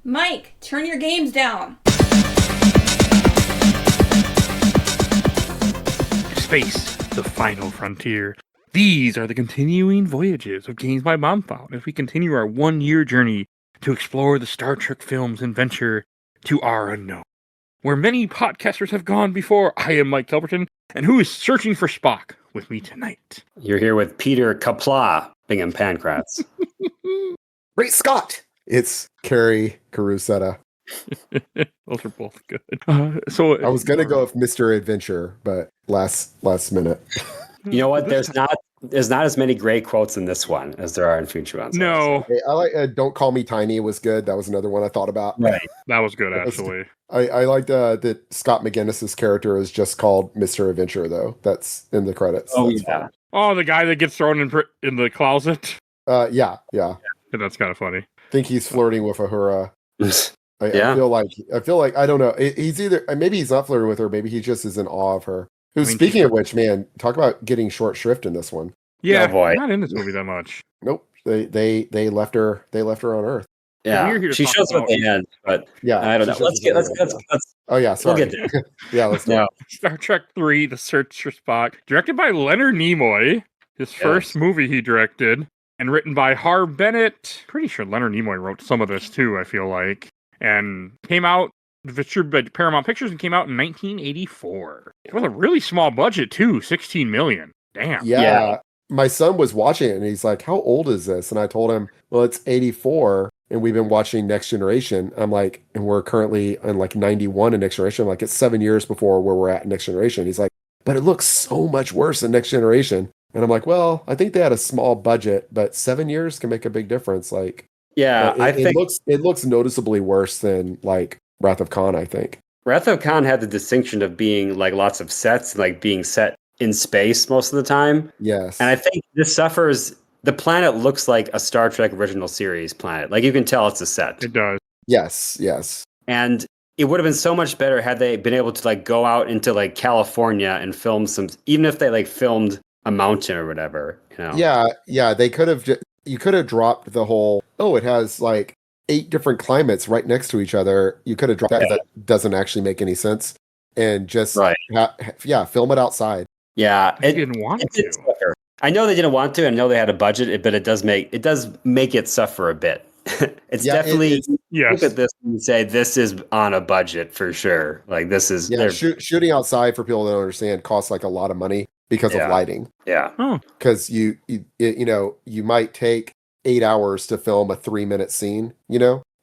Mike, turn your games down. Space, the final frontier. These are the continuing voyages of Games My Mom Found as we continue our one-year journey to explore the Star Trek films and venture to our unknown. Where many podcasters have gone before, I am Mike Albertin, and who is searching for Spock with me tonight? You're here with Peter Kapla, Bingham-Pankratz. Great Scott! It's Kerry Carusetta. Those are both good. So I was gonna go with Mr. Adventure, but last minute. You know what? There's not as many great quotes in this one as there are in future ones. No. Hey, I like Don't Call Me Tiny was good. That was another one I thought about. Right. That was good, actually. I liked that Scott McGinnis's character is just called Mr. Adventure, though. That's in the credits. Oh, That's yeah. fun. Oh, the guy that gets thrown in the closet? Yeah. That's kind of funny. I think he's flirting with Uhura. I Yeah. feel like I don't know. He's either maybe he's not flirting with her, maybe he just is in awe of her. Speaking of which, man, talk about getting short shrift in this one. Yeah, Oh, boy. not in this movie that much. Nope. They left her on Earth. Yeah. We're here to She talk shows up at about- the end, but Yeah. I don't know. Let's Oh yeah, we'll sorry. get there. Yeah, let's go. Yeah. Star Trek 3, The Search for Spock, directed by Leonard Nimoy, his first movie he directed, and written by Harv Bennett. Pretty sure Leonard Nimoy wrote some of this too, I feel like. And came out, distributed by Paramount Pictures, and came out in 1984. With a really small budget too, $16 million. Damn. Yeah. My son was watching it and he's like, "How old is this?" And I told him, "Well, it's 84 and we've been watching Next Generation." I'm like, and we're currently in like 91 in Next Generation. I'm like, it's 7 years before where we're at in Next Generation. He's like, "But it looks so much worse than Next Generation." And I'm like, "Well, I think they had a small budget, but 7 years can make a big difference." Like, Yeah, I think it looks noticeably worse than like Wrath of Khan, I think. Wrath of Khan had the distinction of being like lots of sets, like being set in space most of the time. Yes. And I think this suffers. The planet looks like a Star Trek original series planet. Like you can tell it's a set. It does. Yes. And it would have been so much better had they been able to like go out into like California and film some, even if they like filmed a mountain or whatever, you know? Yeah. They could have. You could have dropped the whole. Oh, it has like 8 different climates right next to each other. You could have dropped that. 'Cause that doesn't actually make any sense. And just film it outside. Yeah, They didn't want it to. did suffer. I know they didn't want to. I know they had a budget, but it does make it suffer a bit. It's definitely Yes. look at this and say this is on a budget for sure. Like this is Shooting outside for people that don't understand costs like a lot of money because of lighting. yeah. Because you might take 8 hours to film a 3-minute scene,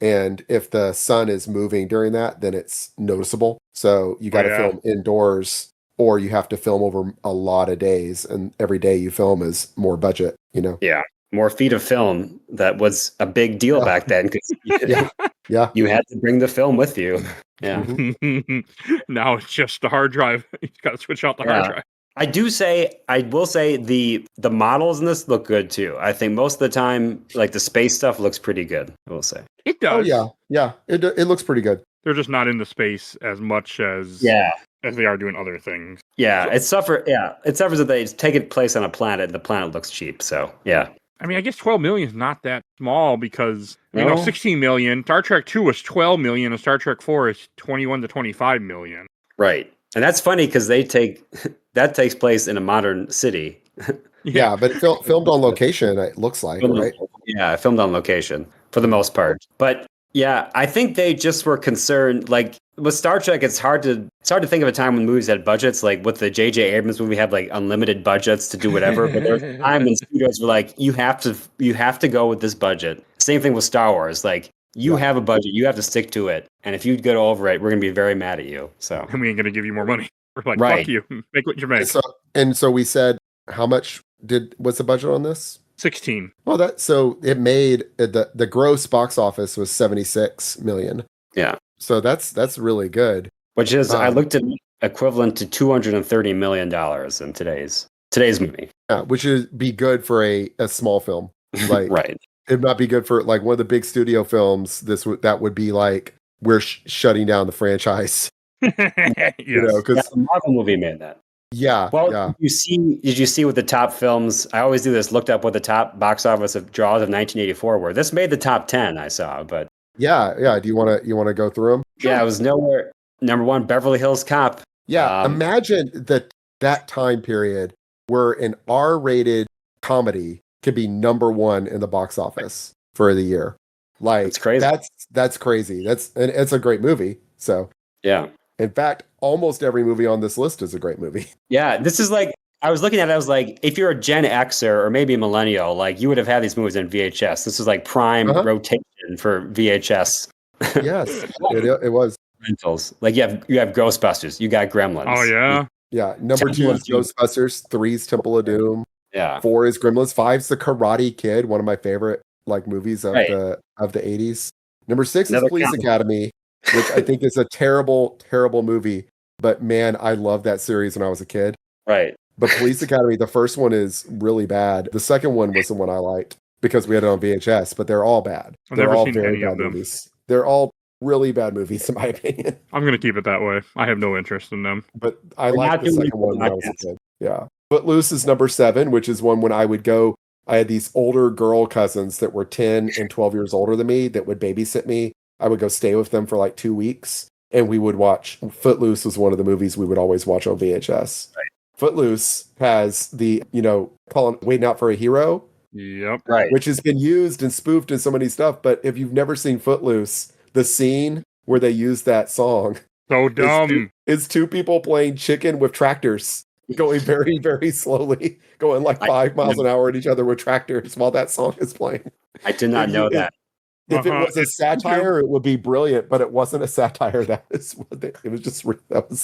and if the sun is moving during that, then it's noticeable. So you got to film indoors, or you have to film over a lot of days, and every day you film is more budget. Yeah, more feet of film. That was a big deal back then because you had to bring the film with you. Yeah. Now it's just the hard drive. You got to switch out the hard drive. I will say the models in this look good too. I think most of the time, like the space stuff looks pretty good. I will say. It does. Oh yeah. It looks pretty good. They're just not in the space as much as as they are doing other things. Yeah, it suffers that they take place on a planet and the planet looks cheap. So yeah. I mean, I guess 12 million is not that small because 16 million. Star Trek 2 was 12 million, and Star Trek 4 is 21 to 25 million. Right, and that's funny because that takes place in a modern city. Yeah, but filmed on location. It looks like, right? Yeah, filmed on location for the most part. But yeah, I think they just were concerned. Like with Star Trek, it's hard to think of a time when movies had budgets. Like with the J.J. Abrams movie, had like unlimited budgets to do whatever. But there's a time when studios were like, you have to go with this budget. Same thing with Star Wars. Like you have a budget, you have to stick to it. And if you go over it, we're gonna be very mad at you. So And we ain't gonna give you more money. We're like, Right. fuck you, make what you make. So we said, how much what's the budget on this? 16. Well, so it made the gross box office was 76 million. yeah, So that's really good. which is I looked at equivalent to $230 million in today's movie. Yeah, which would be good for a small film. Like Right. it'd not be good for like one of the big studio films. That would be like we're shutting down the franchise. Yes. Because The Marvel movie made that. yeah. Did you see what the top films? I always do this. Looked up what the top box office of draws of 1984 were. This made the top 10. I saw, but Yeah. Do you want to go through them? Yeah, it was nowhere. Number one, Beverly Hills Cop. Yeah, imagine that time period where an R-rated comedy could be number one in the box office for the year. Like That's crazy. That's crazy. And it's a great movie. So Yeah. in fact, almost every movie on this list is a great movie. Yeah, this is like, I was looking at it, I was like, if you're a Gen Xer or maybe a millennial, like you would have had these movies in VHS. This is like prime rotation for VHS. Yes, it was. Rentals. Like you have Ghostbusters, you got Gremlins. Oh yeah. Yeah, number Temple 2 of is Doom. Ghostbusters, 3 is Temple of Doom, Yeah. 4 is Gremlins, 5 is The Karate Kid, one of my favorite like movies of the 80s. Number 6 Another is Police Catholic. Academy, which I think is a terrible, terrible movie. But man, I loved that series when I was a kid. Right. But Police Academy, the first one is really bad. The second one was the one I liked because we had it on VHS, but they're all bad. I've They're never all seen very any of bad them. movies. They're all really bad movies, in my opinion. I'm gonna keep it that way. I have no interest in them. But I We're liked not the doing second one when I was a podcasts. kid. Yeah. Footloose is number 7, which is one when I would go. I had these older girl cousins that were 10 and 12 years older than me that would babysit me. I would go stay with them for like 2 weeks, and we would watch. Footloose was one of the movies we would always watch on VHS. Right. Footloose has the, Waiting Out for a Hero, Yep. Right. which has been used and spoofed in so many stuff. But if you've never seen Footloose, the scene where they use that song So dumb. is 2 people playing chicken with tractors, going very, very slowly, going like 5 miles an hour at each other with tractors while that song is playing. I did not know that. If it Uh-huh. was a satire, it would be brilliant, but it wasn't a satire. That was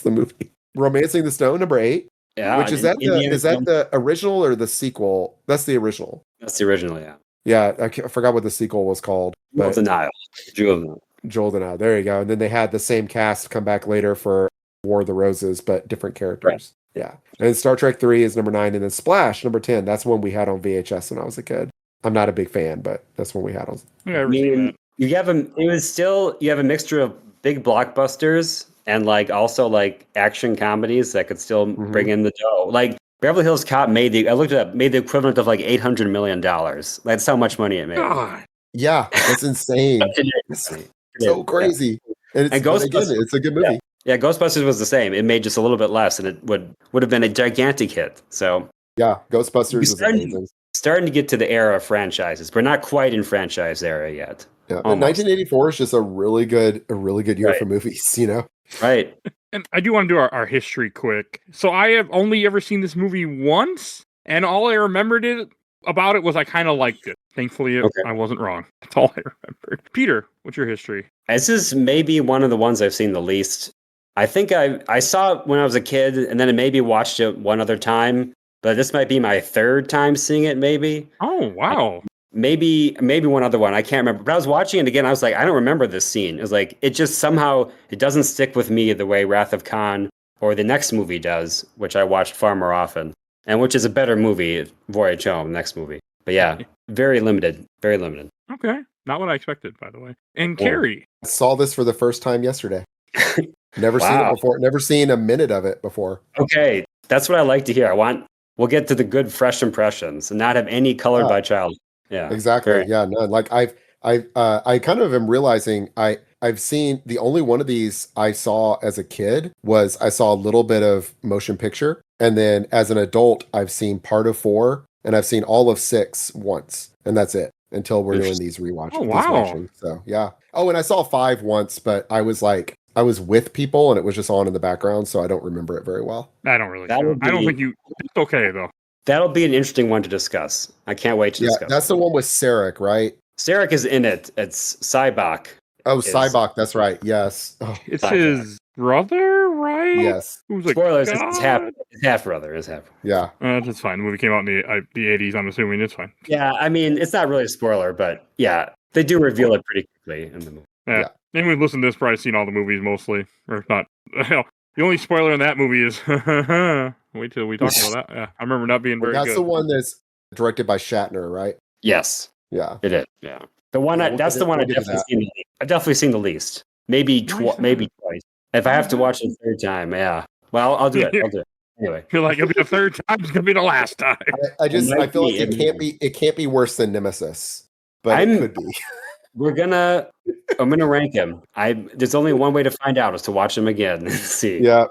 the movie. Romancing the Stone, number 8. Yeah. Which is Indiana the original or the sequel? That's the original. That's the original, yeah. Yeah, I forgot what the sequel was called. Jewel of the Nile. Jewel of the Nile. Joel and I. There you go. And then they had the same cast come back later for War of the Roses, but different characters. Right. Yeah. And Star Trek 3 is number 9, and then Splash, number 10. That's one we had on VHS when I was a kid. I'm not a big fan, but that's one we had on. Yeah, I've seen that. you have a mixture of big blockbusters and like also like action comedies that could still bring in the dough. Like Beverly Hills Cop made the equivalent of like $800 million. That's how much money it made. God. Yeah, that's insane. So crazy. And And but again, Ghostbusters- it's a good movie. Yeah, Ghostbusters was the same. It made just a little bit less, and it would have been a gigantic hit. So Yeah, Ghostbusters is amazing. starting to get to the era of franchises. We're not quite in franchise era yet. Yeah, but Almost. 1984 is just a really good year Right. for movies, you know? Right. And I do want to do our history quick. So I have only ever seen this movie once, and all I remembered about it was I kind of liked it. Thankfully, I wasn't wrong. That's all I remembered. Peter, what's your history? This is maybe one of the ones I've seen the least. I think I saw it when I was a kid, and then I maybe watched it one other time. But this might be my third time seeing it, maybe. Oh, wow. Maybe one other one. I can't remember. But I was watching it again. I was like, I don't remember this scene. It was like, it just somehow, it doesn't stick with me the way Wrath of Khan or the next movie does, which I watched far more often. And which is a better movie, Voyage Home, next movie. But yeah, very limited. Very limited. Okay. Not what I expected, by the way. And Kerry. I saw this for the first time yesterday. Never seen it before. Never seen a minute of it before. Okay. That's what I like to hear. We'll get to the good, fresh impressions and not have any colored by child. Yeah. Exactly. Yeah. None. Like I kind of am realizing I've seen the only one of these I saw as a kid was I saw a little bit of motion picture. And then as an adult, I've seen part of 4 and I've seen all of 6 once. And that's it until we're doing these rewatches. Oh, wow. So yeah. Oh, and I saw 5 once, but I was with people and it was just on in the background. So I don't remember it very well. I don't really That know. would I don't be- think you... It's okay, though. That'll be an interesting one to discuss. I can't wait to Yeah. discuss. That's the one with Sarek, right? Sarek is in it. It's Cybok. Oh, Is- Cybok. That's right. Yes. Oh, It's Sorry. his brother, right? yes. Who's like, Spoilers, God? it's half brother. It's half. Yeah. That's fine. The movie came out in the 80s, I'm assuming. It's fine. Yeah, I mean, it's not really a spoiler, but yeah, they do reveal it pretty quickly in the movie. Yeah. Anyone who listened to this probably seen all the movies mostly. Or if not. Hell, the only spoiler in that movie is... Wait till we talk about that. Yeah, I remember not being very That's good. the one that's directed by Shatner, right? Yes, Yeah. it is. Yeah, the one Yeah, that's the one we'll get to I've definitely seen the least. Maybe twice. If I have to watch it a third time, yeah. Well, I'll do it. I'll do it anyway. Feel like it'll be the third time. It's gonna be the last time. I feel like might be, it can't be worse than Nemesis, but it could be. I'm gonna rank him. There's only one way to find out is to watch him again and see. Yeah.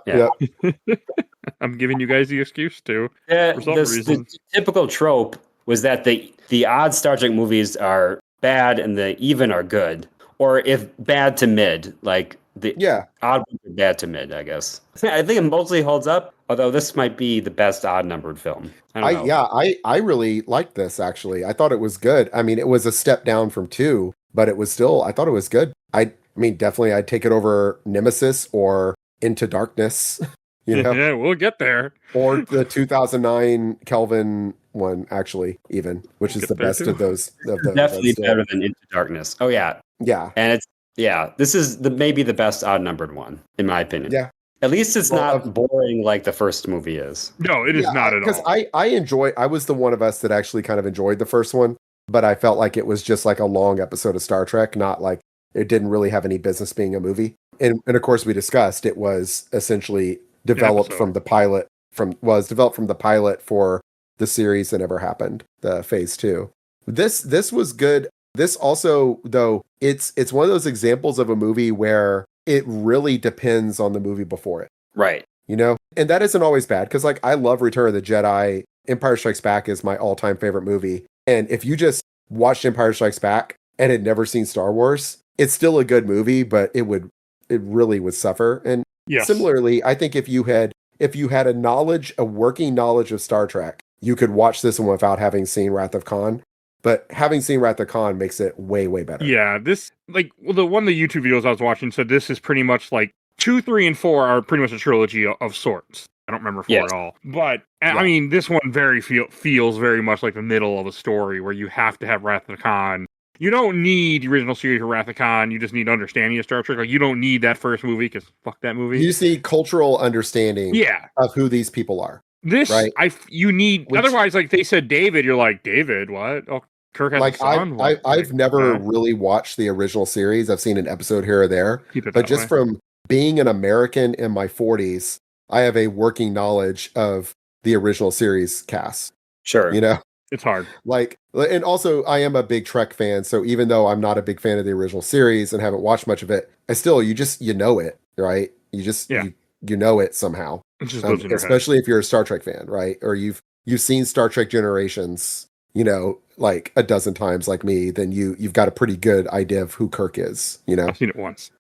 I'm giving you guys the excuse to. Yeah, For some the reason. typical trope was that the odd Star Trek movies are bad and the even are good, or if bad to mid, like the odd ones are bad to mid. I guess I think it mostly holds up. Although this might be the best odd numbered film. I don't know. I really liked this actually. I thought it was good. I mean, it was a step down from 2, but it was still, I thought it was good. I mean, definitely I'd take it over Nemesis or Into Darkness, you know? Yeah, we'll get there. Or the 2009 Kelvin one, actually, even, which is the best of those. Definitely better than Into Darkness. Oh yeah. Yeah. And this is maybe the best odd numbered one, in my opinion. Yeah. At least it's not boring like the first movie is. No, it is not at all. Because I was the one of us that actually kind of enjoyed the first one, but I felt like it was just like a long episode of Star Trek, not like it didn't really have any business being a movie. And of course we discussed it was essentially developed from the pilot for the series that never happened, the phase 2. This was good. This also, though, it's one of those examples of a movie where it really depends on the movie before it. Right. You know? And that isn't always bad, because like I love Return of the Jedi. Empire Strikes Back is my all-time favorite movie. And if you just watched Empire Strikes Back and had never seen Star Wars, it's still a good movie, but it really would suffer. And similarly, I think if you had a working knowledge of Star Trek, you could watch this one without having seen Wrath of Khan. But having seen Wrath of Khan makes it way, way better. Yeah, the one of the YouTube videos I was watching said this is pretty much like 2, 3, and 4 are pretty much a trilogy of sorts. I don't remember 4 at all. But, I mean, this one feels very much like the middle of a story where you have to have Wrath of Khan. You don't need the original series of Wrath of Khan. You just need understanding of Star Trek. Like, you don't need that first movie, because fuck that movie. You just need cultural understanding of who these people are. This, right? You need, otherwise, like, they said David, you're like, David, what? Oh, Kirk has a son? I've never really watched the original series. I've seen an episode here or there. But just from being an American in my 40s, I have a working knowledge of the original series cast. Sure. You know? It's hard. Like, and also I am a big Trek fan, so even though I'm not a big fan of the original series and haven't watched much of it, you know it, right? You know it somehow. It just lives in your especially if you're a Star Trek fan, right? Or you've seen Star Trek Generations, you know, like a dozen times like me, then you've got a pretty good idea of who Kirk is, you know? I've seen it once.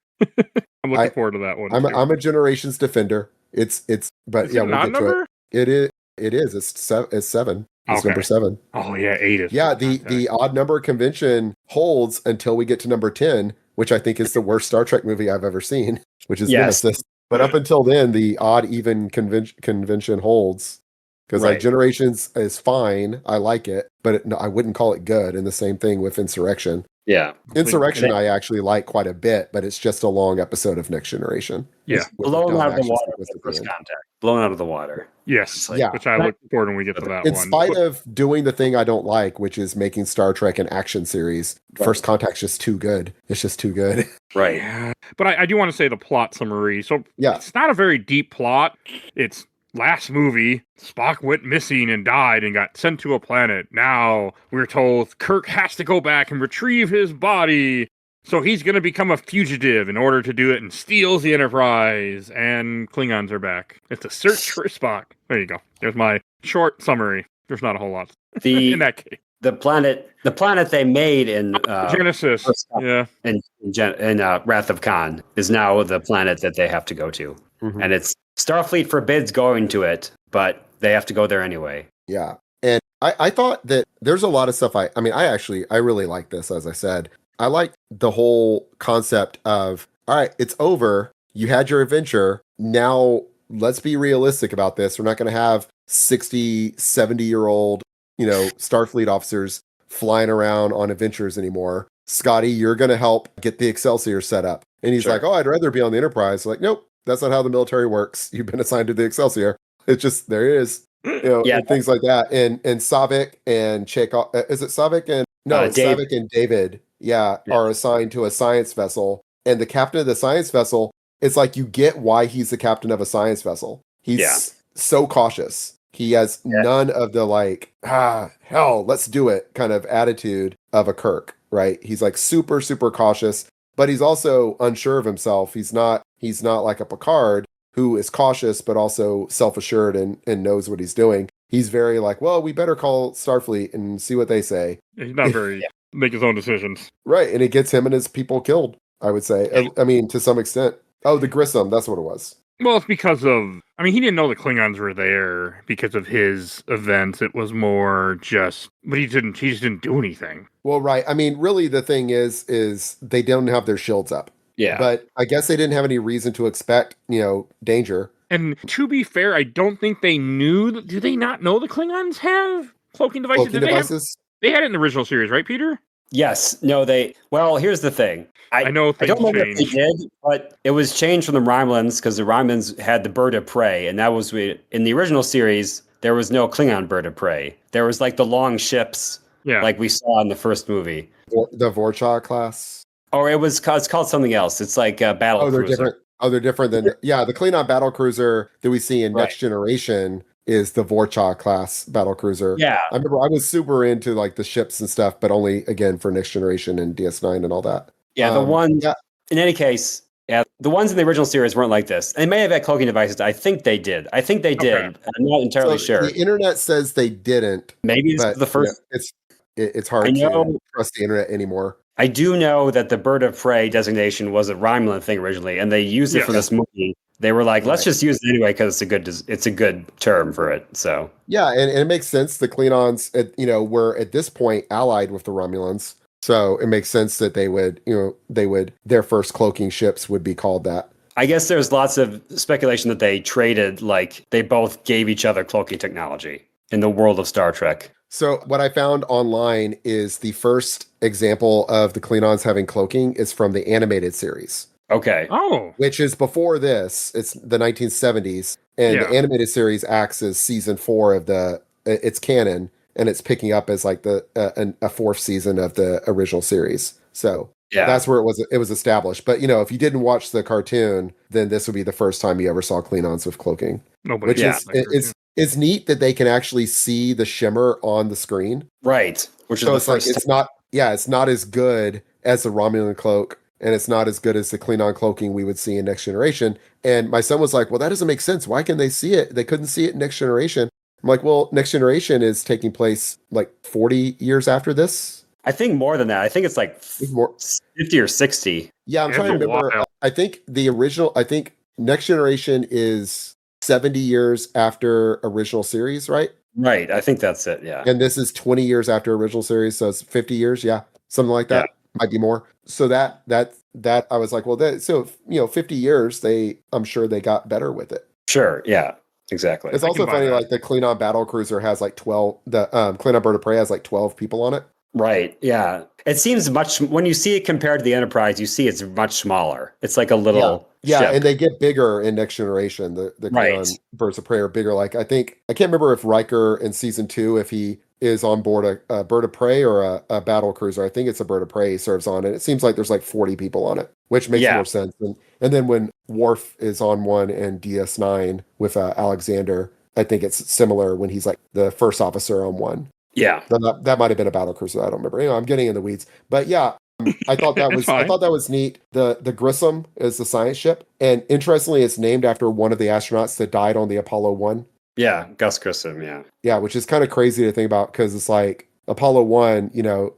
I'm looking forward to that one. I'm a Generations defender. But is we'll it get number? to it. It is. It's 7. It's number 7. Oh yeah, 8 is. Yeah, the odd number convention holds until we get to number 10, which I think is the worst Star Trek movie I've ever seen, which is Nemesis. But up until then, the odd even convention holds. Because like Generations is fine, I like it, but I wouldn't call it good. And the same thing with Insurrection. Yeah, Insurrection I actually like quite a bit, but it's just a long episode of Next Generation. Yeah, blown out of the water with the first contact. Blown out of the water. Yes, which I look forward when we get to that one. In spite of doing the thing I don't like, which is making Star Trek an action series, First Contact's just too good. It's just too good. Right. Yeah. But I do want to say the plot summary. So it's not a very deep plot. It's last movie, Spock went missing and died and got sent to a planet. Now we're told Kirk has to go back and retrieve his body. So he's going to become a fugitive in order to do it and steals the Enterprise. And Klingons are back. It's a search for Spock. There you go. There's my short summary. There's not a whole lot in that case. The planet they made in Genesis, in Wrath of Khan is now the planet that they have to go to, and it's Starfleet forbids going to it, but they have to go there anyway. Yeah, and I thought that there's a lot of stuff. I really like this. As I said, I like the whole concept of, all right, it's over. You had your adventure. Now let's be realistic about this. We're not going to have 60, 70-year-old, you know, Starfleet officers flying around on adventures anymore. Scotty, you're going to help get the Excelsior set up. And he's like, oh, I'd rather be on the Enterprise. Like, nope, that's not how the military works. You've been assigned to the Excelsior. It's just, there it is. You know, and things like that. And Savik and Chekhov, is it Savik and, Savik and David, are assigned to a science vessel. And the captain of the science vessel, it's like you get why he's the captain of a science vessel. He's so cautious. He has none of the like, hell, let's do it kind of attitude of a Kirk. right? He's like super, super cautious, but he's also unsure of himself. He's not like a Picard who is cautious, but also self-assured and knows what he's doing. He's very like, well, we better call Starfleet and see what they say. He's not very make his own decisions. Right. And it gets him and his people killed, I would say. I mean, to some extent. Oh, the Grissom, that's what it was. Well, it's because of, I mean, he didn't know the Klingons were there because of his events. It was more just, but he just didn't do anything. Well, right. I mean, really the thing is they don't have their shields up. Yeah. But I guess they didn't have any reason to expect, danger. And to be fair, I don't think they knew, do they not know the Klingons have cloaking devices? They had it in the original series, right, Peter? Yes. No, well, here's the thing. I know I don't remember if they did, but it was changed from the Romulans because the Romulans had the bird of prey, and that was in the original series. There was no Klingon bird of prey. There was like the long ships, like we saw in the first movie. The Vorcha class. Or it's called something else. It's like a battle cruiser. Different. Oh, they're different than the Klingon battle cruiser that we see in Next Generation is the Vorcha class battle cruiser. Yeah. I remember I was super into like the ships and stuff, but only again for Next Generation and DS9 and all that. Yeah, in any case, the ones in the original series weren't like this. They may have had cloaking devices. I think they did. Okay. I'm not entirely sure. The internet says they didn't. Maybe it's the first. It's hard to trust the internet anymore. I do know that the bird of prey designation was a Romulan thing originally, and they used it for this movie. They were like, let's just use it anyway because it's a good term for it. So yeah, and it makes sense. The Klingons, were at this point allied with the Romulans. So it makes sense that their first cloaking ships would be called that. I guess there's lots of speculation that they traded, like they both gave each other cloaking technology in the world of Star Trek. So what I found online is the first example of the Klingons having cloaking is from the animated series. Okay. Oh. Which is before this. It's the 1970s. And the animated series acts as season 4 of it's canon. And it's picking up as like a fourth season of the original series. So that's where it was established. But if you didn't watch the cartoon, then this would be the first time you ever saw Klingons with cloaking. Nobody. It's neat that they can actually see the shimmer on the screen. Right. Which is it's not as good as the Romulan cloak, and it's not as good as the Klingon cloaking we would see in Next Generation. And my son was like, well, that doesn't make sense. Why can they see it? They couldn't see it in Next Generation. I'm like, well, Next Generation is taking place like 40 years after this. I think more than that. I think it's like 50 or 60. Yeah, I'm trying to remember. I think Next Generation is 70 years after original series, right? Right. I think that's it. Yeah. And this is 20 years after original series. So it's 50 years. Yeah. Something like that. Yeah. Might be more. So that I was like, well, 50 years, I'm sure they got better with it. Sure. Yeah. Exactly. It's also funny, like the Klingon battle cruiser has like 12. The Klingon bird of prey has like 12 people on it. Right. Yeah. It seems when you see it compared to the Enterprise, you see it's much smaller. It's like a little ship. And they get bigger in Next Generation. The Klingon birds of prey are bigger. Like I can't remember if Riker in season 2 if he is on board a bird of prey or a battle cruiser. I think it's a bird of prey he serves on, and it seems like there's like 40 people on it, which makes more sense. And then when Worf is on one and DS9 with Alexander, I think it's similar when he's like the first officer on one. Yeah, that might have been a battle cruiser. I don't remember. I'm getting in the weeds, but yeah, I thought that was neat. The Grissom is the science ship, and interestingly, it's named after one of the astronauts that died on the Apollo 1. Yeah, Gus Grissom. Yeah, which is kind of crazy to think about because it's like Apollo 1,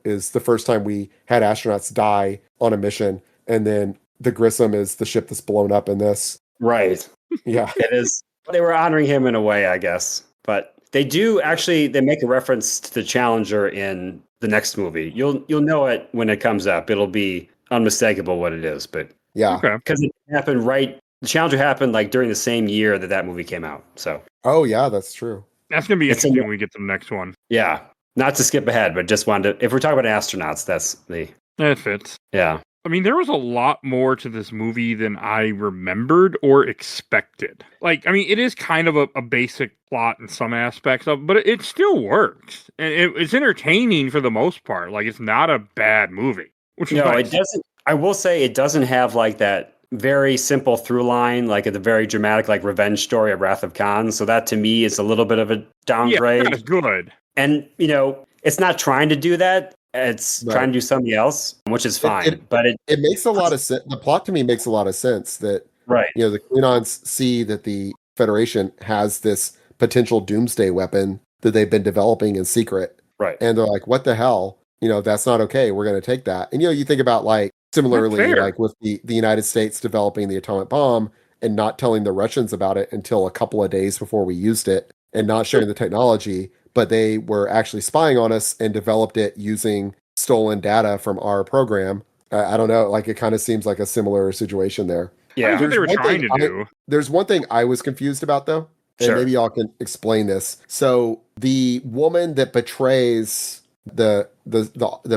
is the first time we had astronauts die on a mission, and then the Grissom is the ship that's blown up in this. Right. Yeah, it is. They were honoring him in a way, I guess, but. They make a reference to the Challenger in the next movie. You'll know it when it comes up. It'll be unmistakable what it is, but because it happened the Challenger happened like during the same year that movie came out. So that's true. That's gonna be interesting when we get to the next one. Yeah, not to skip ahead, but just wanted to. If we're talking about astronauts, that fits. Yeah. I mean, there was a lot more to this movie than I remembered or expected. Like, I mean, it is kind of a basic plot in some aspects but it still works. And it's entertaining for the most part. Like, it's not a bad movie. It doesn't. I will say it doesn't have like that very simple through line, like the very dramatic, like revenge story of Wrath of Kahn. So that to me is a little bit of a downgrade. Yeah, that's good. And, it's not trying to do that. it's Right. trying to do something else, which is fine. But It makes a lot of sense. The plot to me makes a lot of sense that right. the Klingons see that the Federation has this potential doomsday weapon that they've been developing in secret. Right. And they're like, what the hell? That's not okay. We're going to take that. And, you think about like similarly, fair. like with the United States developing the atomic bomb and not telling the Russians about it until a couple of days before we used it and not sharing the technology, but they were actually spying on us and developed it using stolen data from our program. I don't know. Like, it kind of seems like a similar situation there. Yeah, that's what they were There's one trying thing to do. There's one thing I was confused about, though, and Sure. maybe y'all can explain this. So the woman that betrays the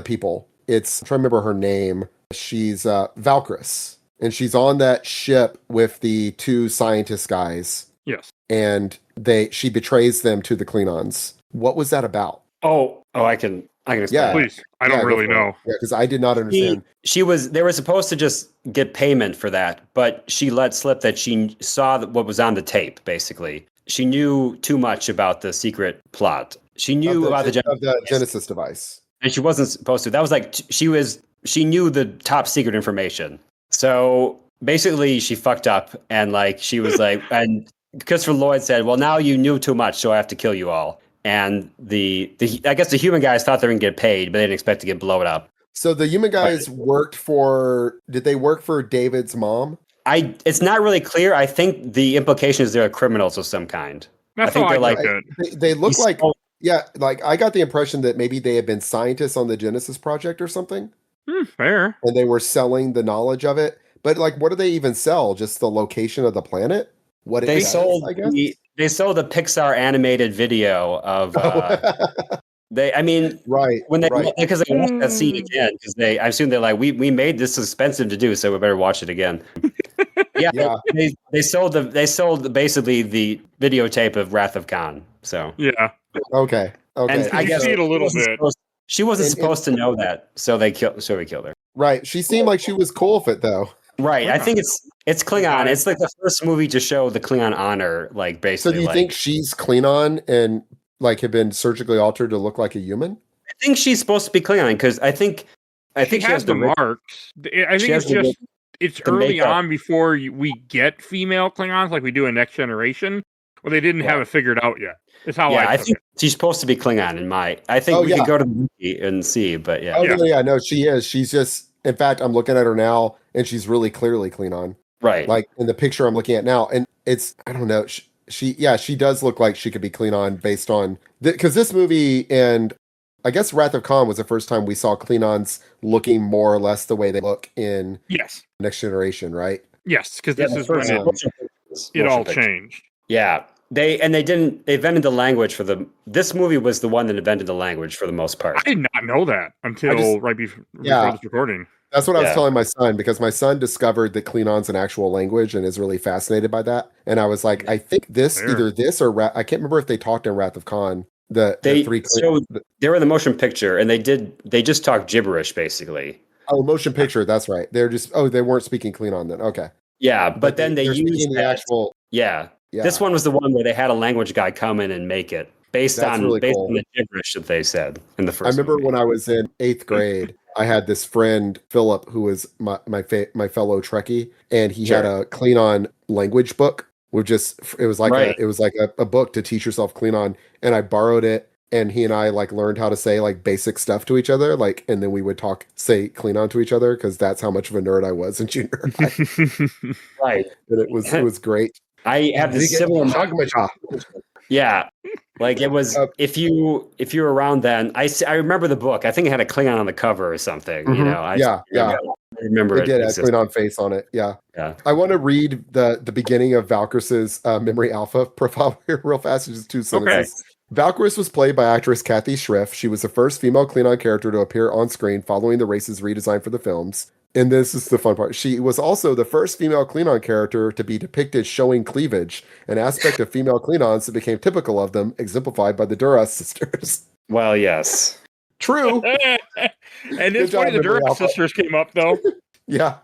people, I'm trying to remember her name. She's Valkyris, and she's on that ship with the two scientist guys, Yes. and she betrays them to the Klingons. What was that about? Oh, I can explain. Yeah. Please. I don't go really for it. know. Yeah, because I did not understand. They were supposed to just get payment for that, but she let slip that she saw what was on the tape, basically. She knew too much about the secret plot. She knew about the Genesis device. and she wasn't supposed to. That was like, she knew the top secret information. So basically she fucked up, and like, she was like, and Christopher Lloyd said, well, now you knew too much, so I have to kill you all. And I guess the human guys thought they were going to get paid, but they didn't expect to get blown up. So the human guys did they work for David's mom? It's not really clear. I think the implication is they're criminals of some kind. That's I think how they're I like, took it. They look like, like I got the impression that maybe they had been scientists on the Genesis project or something. Fair. And they were selling the knowledge of it. But like, what do they even sell? Just the location of the planet? What they it does, sold I guess? they sold a Pixar animated video of right. When they right. because they watched that scene again, because I assume they're like, we made this expensive to do, so we better watch it again. Yeah. They sold basically the videotape of Wrath of Kahn. So Yeah. Okay. And I guess see it a little bit. She wasn't supposed to know that, so we killed her. Right. She seemed like she was cool with it, though. Right. I think it's Klingon. It's like the first movie to show the Klingon honor, like, basically. So do you think she's Klingon and like have been surgically altered to look like a human? I think she's supposed to be Klingon, because I think she has the marks. I think it's just it's early makeup. on before we get female Klingons like we do in Next Generation. Well, they didn't have it figured out yet. It's how I think she's supposed to be Klingon I think we could go to the movie and see, but yeah. No, she is. She's just, in fact, I'm looking at her now and she's really clearly Klingon. Right. Like in the picture I'm looking at now. And it's, I don't know. She does look like she could be Klingon based on, because this movie and I guess Wrath of Khan was the first time we saw Klingons looking more or less the way they look in Next Generation, right? Yes, because this is when it all changed. Yeah. They invented the language this movie was the one that invented the language for the most part. I did not know that until right before this recording. That's what I was telling my son, because my son discovered that Klingons an actual language and is really fascinated by that. And I was like, I think either this or I can't remember if they talked in Wrath of Khan. They were in the motion picture, and they just talk gibberish basically. Oh, motion picture, that's right. They're just they weren't speaking Klingon then. Okay. Yeah, but then they used the actual. Yeah. This one was the one where they had a language guy come in and make it based on the gibberish that they said in the first. I remember movie. when I was in 8th grade, I had this friend Philip who was my fellow Trekkie, and he had a Klingon language book. It was like a book to teach yourself Klingon, and I borrowed it, and he and I like learned how to say like basic stuff to each other, like, and then we would say Klingon to each other because that's how much of a nerd I was in junior high. Right, and it was great. I have this similar. Yeah, like it was. If you were around then, I remember the book. I think it had a Klingon on the cover or something. Mm-hmm. You know, I remember it. It had Klingon face on it. Yeah. I want to read the beginning of Valkyris's Memory Alpha profile here real fast. It's just 2 sentences. Okay. Valkyris was played by actress Kathy Schriff. She was the first female Klingon character to appear on screen following the race's redesign for the films. And this is the fun part. She was also the first female Klingon character to be depicted showing cleavage, an aspect of female Klingons that became typical of them, exemplified by the Duras sisters. Well, yes. True. And it's funny the Duras sisters came up, though. Yeah.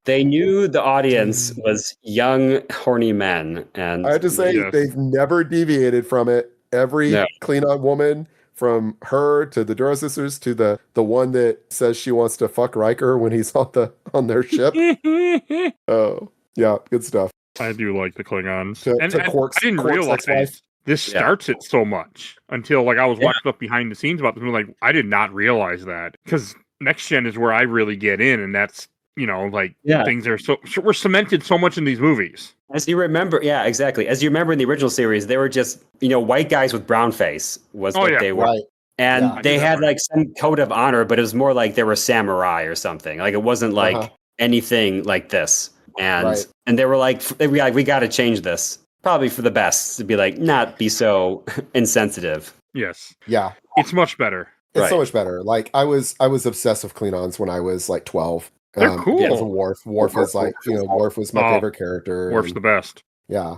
They knew the audience was young, horny men. And I have to say, they've never deviated from it. Every Klingon woman from her to the Duro sisters to the one that says she wants to fuck Riker when he's on their ship. Oh, yeah, good stuff. I do like the Klingons. To I didn't Quark's realize ex-wife. this starts it so much until like I was watching stuff behind the scenes about this movie. Like I did not realize that because Next Gen is where I really get in, and that's things are we're cemented so much in these movies. As you remember, yeah, exactly. As you remember in the original series, they were just white guys with brown face was what they were. Right. And they had like some code of honor, but it was more like they were samurai or something. Like it wasn't like anything like this. And they were like, we got to change this, probably for the best, to be like not be so insensitive. Yes. Yeah. It's much better. It's so much better. Like I was obsessed with Klingons when I was like 12. They're cool. Because of Worf. Worf is like, Worf was my favorite character. Worf's the best. Yeah.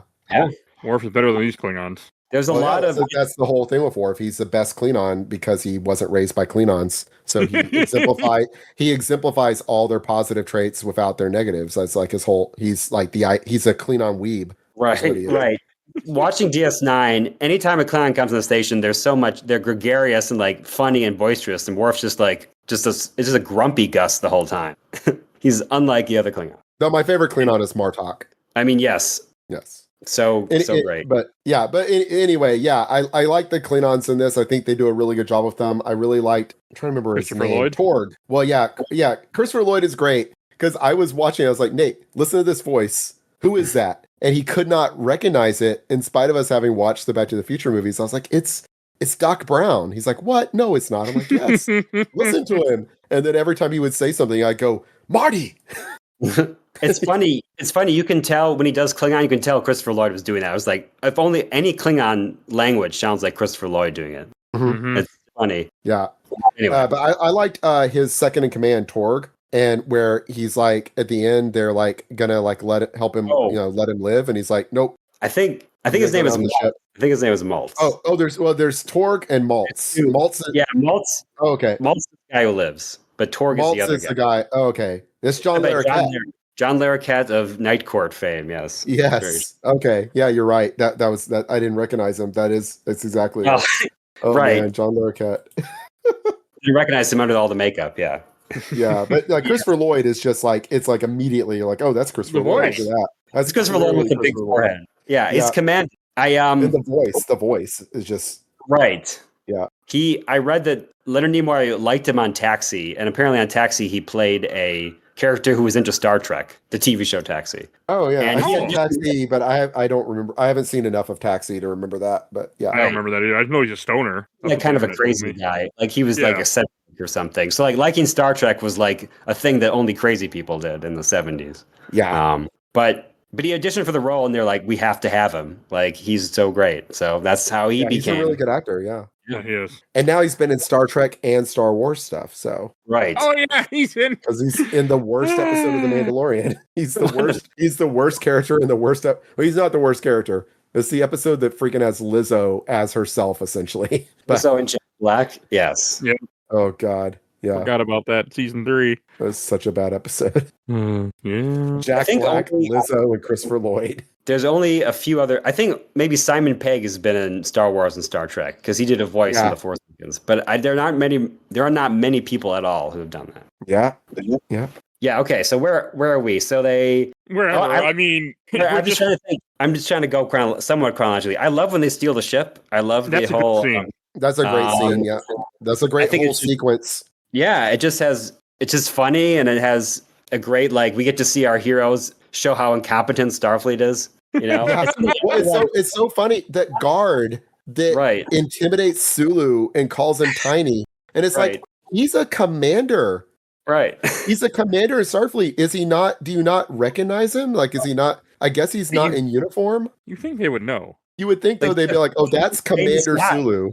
Worf is better than these Klingons. There's a lot of... That's the whole thing with Worf. He's the best Klingon because he wasn't raised by Klingons. So he exemplifies all their positive traits without their negatives. That's like his whole... He's a Klingon weeb. Right. Watching DS9, anytime a Klingon comes on the station, there's so much... They're gregarious and like funny and boisterous. And Worf's just like... it's just a grumpy Gus the whole time. He's unlike the other Klingon. No, my favorite Klingon is Martok. I mean, yes. So great. But anyway, I like the Klingons in this. I think they do a really good job with them. I really liked, I'm trying to remember his name. Lloyd? Torg. Well, yeah. Christopher Lloyd is great because I was watching, I was like, Nate, listen to this voice. Who is that? And he could not recognize it in spite of us having watched the Back to the Future movies. I was like, it's Doc Brown. He's like, what? No, it's not. I'm like, yes. Listen to him. And then every time he would say something, I'd go, Marty. It's funny. You can tell when he does Klingon, you can tell Christopher Lloyd was doing that. I was like, if only any Klingon language sounds like Christopher Lloyd doing it. Mm-hmm. It's funny. Yeah. Anyway. But I liked his second in command, Torg, and where he's like, at the end, they're like, gonna like let him live. And he's like, nope. I think his name is Malt. I think his name is Malt. There's Torg and Maltz. Maltz. Maltz. Oh, okay. Maltz is the guy who lives, but Torg is the other guy. The guy. Oh, okay. It's John Larroquette. John Larroquette of Night Court fame, yes. Yes. Okay. Yeah, you're right. That was that. I didn't recognize him. That's exactly right. Right. Man, John Larroquette. You recognize him under all the makeup, yeah. Yeah, but like Christopher Lloyd is just like, it's like immediately you're like, oh, that's Christopher Lloyd. Look at that. That's Christopher Lloyd with the big forehead. Yeah, he's command. And the voice is just right. Yeah. I read that Leonard Nimoy liked him on Taxi, and apparently on Taxi he played a character who was into Star Trek, the TV show Taxi. Oh yeah, I saw Taxi, but I don't remember. I haven't seen enough of Taxi to remember that. But yeah, I don't remember that either. I know he's a stoner. Like kind of a crazy guy. Like he was like a set or something. So like liking Star Trek was like a thing that only crazy people did in the 70s. Yeah. But he auditioned for the role, and they're like, we have to have him. Like he's so great. So that's how he became. He's a really good actor. Yeah. Yeah, he is. And now he's been in Star Trek and Star Wars stuff. So right. Oh yeah, he's in because he's in the worst episode of The Mandalorian. He's the worst. He's the worst character in the worst. Well, he's not the worst character. It's the episode that freaking has Lizzo as herself, essentially. Lizzo in Jack Black. Yes. Yeah. Oh God. Yeah. Forgot about that. Season 3. That was such a bad episode. Yeah. Jack Black, Lizzo, and Christopher Lloyd. There's only a few other. I think maybe Simon Pegg has been in Star Wars and Star Trek because he did a voice in The Force Awakens. But there are not many people at all who have done that. Yeah. Yeah. Okay. So where are we? So wherever. I'm just trying to think. I'm just trying to go somewhat chronologically. I love when they steal the ship. I love the whole. That's a great scene. Yeah. That's a great whole sequence. Yeah. It's just funny, and it has a great we get to see our heroes show how incompetent Starfleet is. You know, it's so funny that guard that intimidates Sulu and calls him tiny, and it's like he's a commander. Right. He's a commander in Starfleet. Is he not? Do you not recognize him? Like, is he not? I guess he's not in uniform. You think they would know? You would think though they'd be like, "Oh, that's Commander Sulu."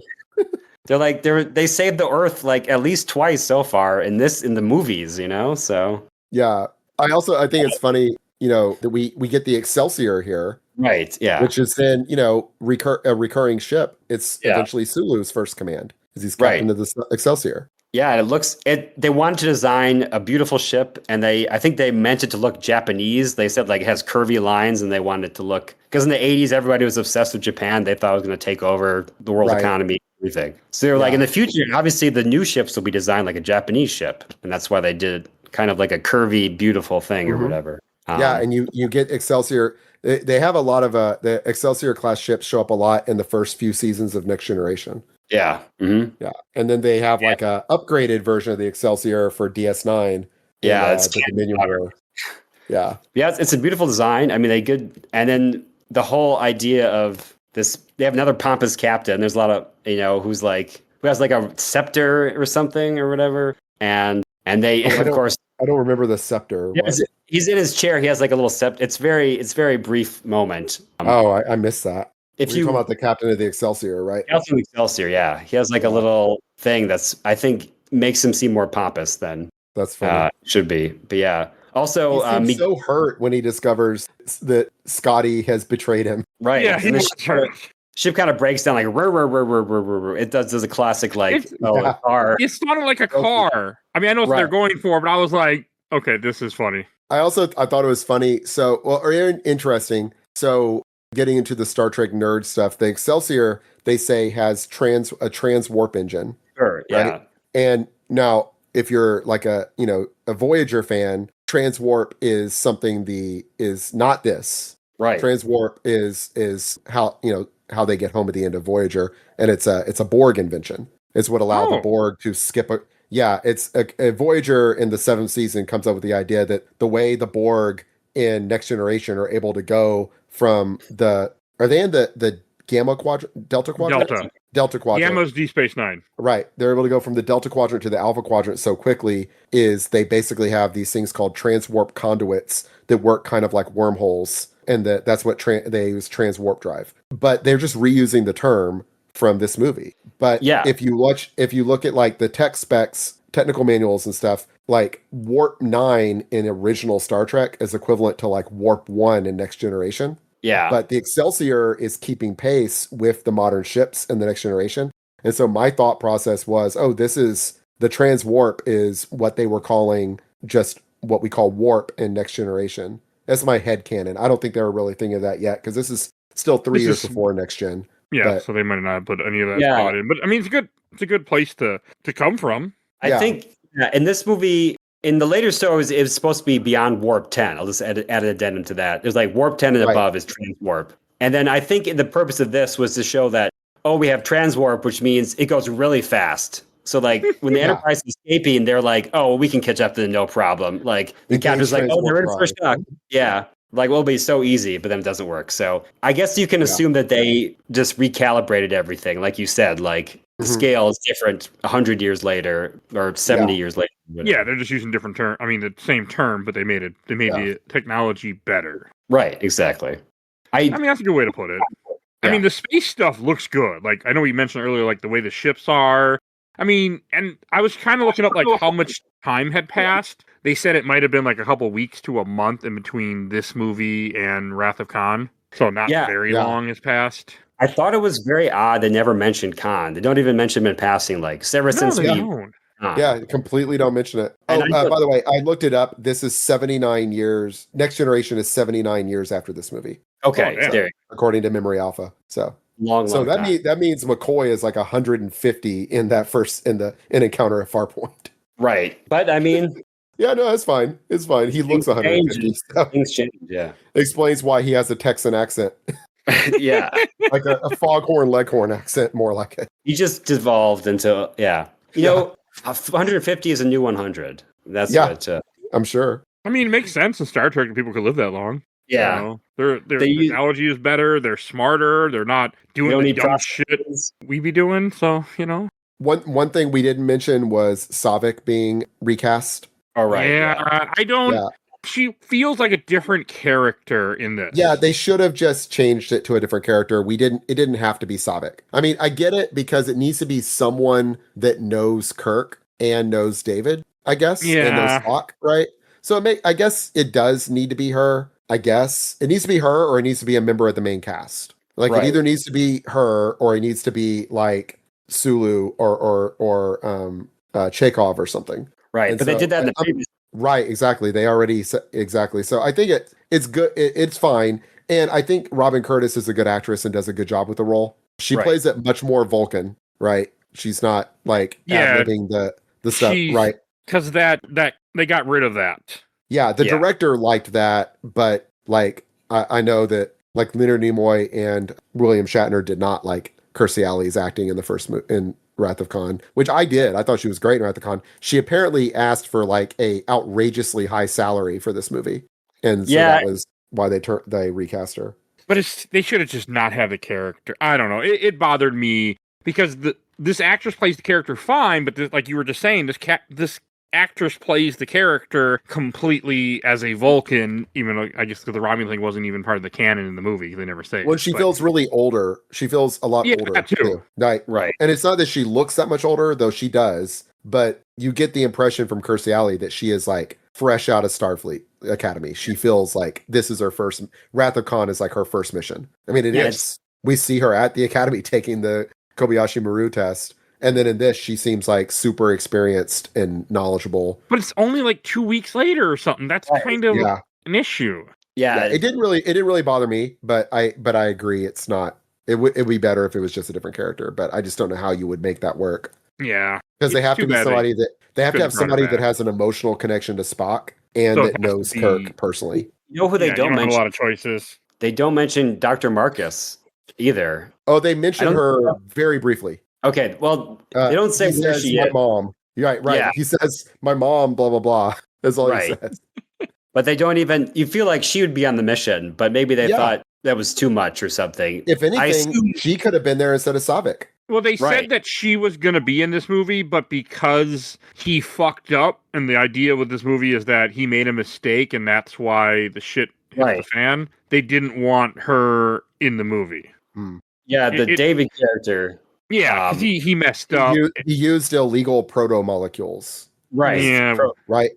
They're like they saved the Earth like at least twice so far in the movies, you know. So yeah, I think it's funny, you know, that we get the Excelsior here, right? Yeah, which is then a recurring ship. It's eventually Sulu's first command because he's captain of the Excelsior. Yeah, they wanted to design a beautiful ship, and I think they meant it to look Japanese. They said it has curvy lines, and they wanted it to look, because in the 80s everybody was obsessed with Japan. They thought it was going to take over the world economy. everything. So they're like, in the future, obviously the new ships will be designed like a Japanese ship, and that's why they did kind of like a curvy, beautiful thing or whatever. And you get Excelsior. They have a lot of the Excelsior class ships show up a lot in the first few seasons of Next Generation. Yeah. Mm-hmm. Yeah, and then they have like a upgraded version of the Excelsior for DS9. Yeah, it's the Dominion War. Yeah, it's a beautiful design. I mean, and then the whole idea of this. They have another pompous captain. There's a lot of who has like a scepter or something or whatever, and they of course. I don't remember the scepter. Yeah, he's in his chair. He has like a little scepter. It's very brief moment. I missed that. If you talk about the captain of the Excelsior, right? Captain of the Excelsior, yeah, he has like a little thing that's I think makes him seem more pompous than that's funny. Should be. But yeah, also he seems so hurt when he discovers that Scotty has betrayed him. Right? Yeah, he was hurt. Ship kind of breaks down like it does a classic like car. It sounded like a car. I mean, I know what they're going for, but I was like, okay, this is funny. I thought it was funny. So, or interesting. So, getting into the Star Trek nerd stuff, the Excelsior they say has a trans warp engine. Sure. Yeah. Right? And now, if you're like a Voyager fan, trans warp is something is not this. Right. Trans warp is how they get home at the end of Voyager, and it's a Borg invention. It's what allowed the Borg to skip it's a Voyager in the 7th season comes up with the idea that the way the Borg in Next Generation are able to go from are they in the Gamma quadrant, Delta quadrant? Delta quadrant. Gamma's D Space Nine. Right. They're able to go from the Delta quadrant to the Alpha quadrant so quickly is they basically have these things called transwarp conduits that work kind of like wormholes. And that's what they use transwarp drive. But they're just reusing the term from this movie. But if you look at like the tech specs, technical manuals and stuff, like warp 9 in original Star Trek is equivalent to like warp 1 in Next Generation. Yeah. But the Excelsior is keeping pace with the modern ships in the Next Generation. And so my thought process was, this is the transwarp is what they were calling just what we call warp in Next Generation. That's my headcanon. I don't think they were really thinking of that yet because this is still 3 years before Next Gen. Yeah, so they might not put any of that thought in. But I mean, it's a good place to come from. I think in this movie, in the later stories, it was supposed to be beyond warp 10. I'll just add an addendum to that. There's like warp 10 and above is transwarp. And then I think the purpose of this was to show that, we have transwarp, which means it goes really fast. So like when the Enterprise is escaping, they're like, we can catch up to them, no problem. Like the captain's like, they're in for a shock. Yeah. Like, it'll be so easy, but then it doesn't work. So I guess you can assume that they just recalibrated everything. Like you said, like the scale is different 100 years later or 70 years later. Whatever. Yeah, they're just using different term. I mean, the same term, but they made the technology better. Right, exactly. I mean, that's a good way to put it. I mean, the space stuff looks good. Like, I know you mentioned earlier, like the way the ships are. I mean, and I was kind of looking up like how much time had passed. They said it might have been like a couple weeks to a month in between this movie and Wrath of Khan. So not very long has passed. I thought it was very odd they never mentioned Kahn. They don't even mention him in passing. Like, ever since we... don't. Completely don't mention it. By the way, I looked it up. This is 79 years. Next Generation is 79 years after this movie. Okay, according to Memory Alpha. So long that means McCoy is like 150 in that in Encounter at Farpoint. Right, but I mean, no, that's fine. It's fine. He looks 150. So. Things change. Yeah, explains why he has a Texan accent. Yeah, like a foghorn leghorn accent, more like it. He just devolved into You know, 150 is a new 100. That's what I'm sure. I mean, it makes sense in Star Trek that people could live that long. Yeah. Their technology is better. They're smarter. They're not doing the dumb shit we be doing. So, One thing we didn't mention was Savik being recast. All right. Yeah, I don't... Yeah. She feels like a different character in this. Yeah, they should have just changed it to a different character. It didn't have to be Savik. I mean, I get it because it needs to be someone that knows Kirk and knows David, I guess. Yeah. And knows Spock, right? So I guess it does need to be her. I guess it needs to be her, or it needs to be a member of the main cast. Like it either needs to be her, or it needs to be like Sulu or Chekhov or something. Right, but they did that in the previous. Right, exactly. They already exactly. So I think it's good. It's fine, and I think Robin Curtis is a good actress and does a good job with the role. She plays it much more Vulcan. right? She's not like ad-libbing the stuff, right? Because that they got rid of that. Yeah, the director liked that, but like I know that like Leonard Nimoy and William Shatner did not like Kirstie Alley's acting in the first in Wrath of Khan, which I did. I thought she was great in Wrath of Khan. She apparently asked for like a outrageously high salary for this movie, and so that was why they recast her. But they should have just not had the character. I don't know. It bothered me because this actress plays the character fine, but like you were just saying, this actress plays the character completely as a Vulcan, even though I guess the Romulan thing wasn't even part of the canon in the movie. They never say. Well, she feels really older. She feels a lot older too. Right. And it's not that she looks that much older, though she does. But you get the impression from Kirstie Alley that she is like fresh out of Starfleet Academy. She feels like this is her first. Wrath of Khan is like her first mission. I mean, it is. We see her at the Academy taking the Kobayashi Maru test. And then in this, she seems like super experienced and knowledgeable. But it's only like 2 weeks later or something. That's kind of an issue. Yeah, it didn't really bother me, but I agree it's not. It would be better if it was just a different character, but I just don't know how you would make that work. Yeah, because they have to be somebody that has an emotional connection to Spock and that knows Kirk personally. You know who they don't mention? A lot of choices. They don't mention Dr. Marcus either. Oh, they mention her very briefly. Okay, well, they don't say where she is. My mom. Right. Yeah. He says, my mom, blah, blah, blah. That's all he says. But they don't even, you feel like she would be on the mission, but maybe they thought that was too much or something. If anything, she could have been there instead of Saavik. Well, they said that she was going to be in this movie, but because he fucked up, and the idea with this movie is that he made a mistake, and that's why the shit hit the fan, they didn't want her in the movie. Yeah, the David character. Yeah, he messed up. He used illegal proto-molecules. Right. Yeah. Right.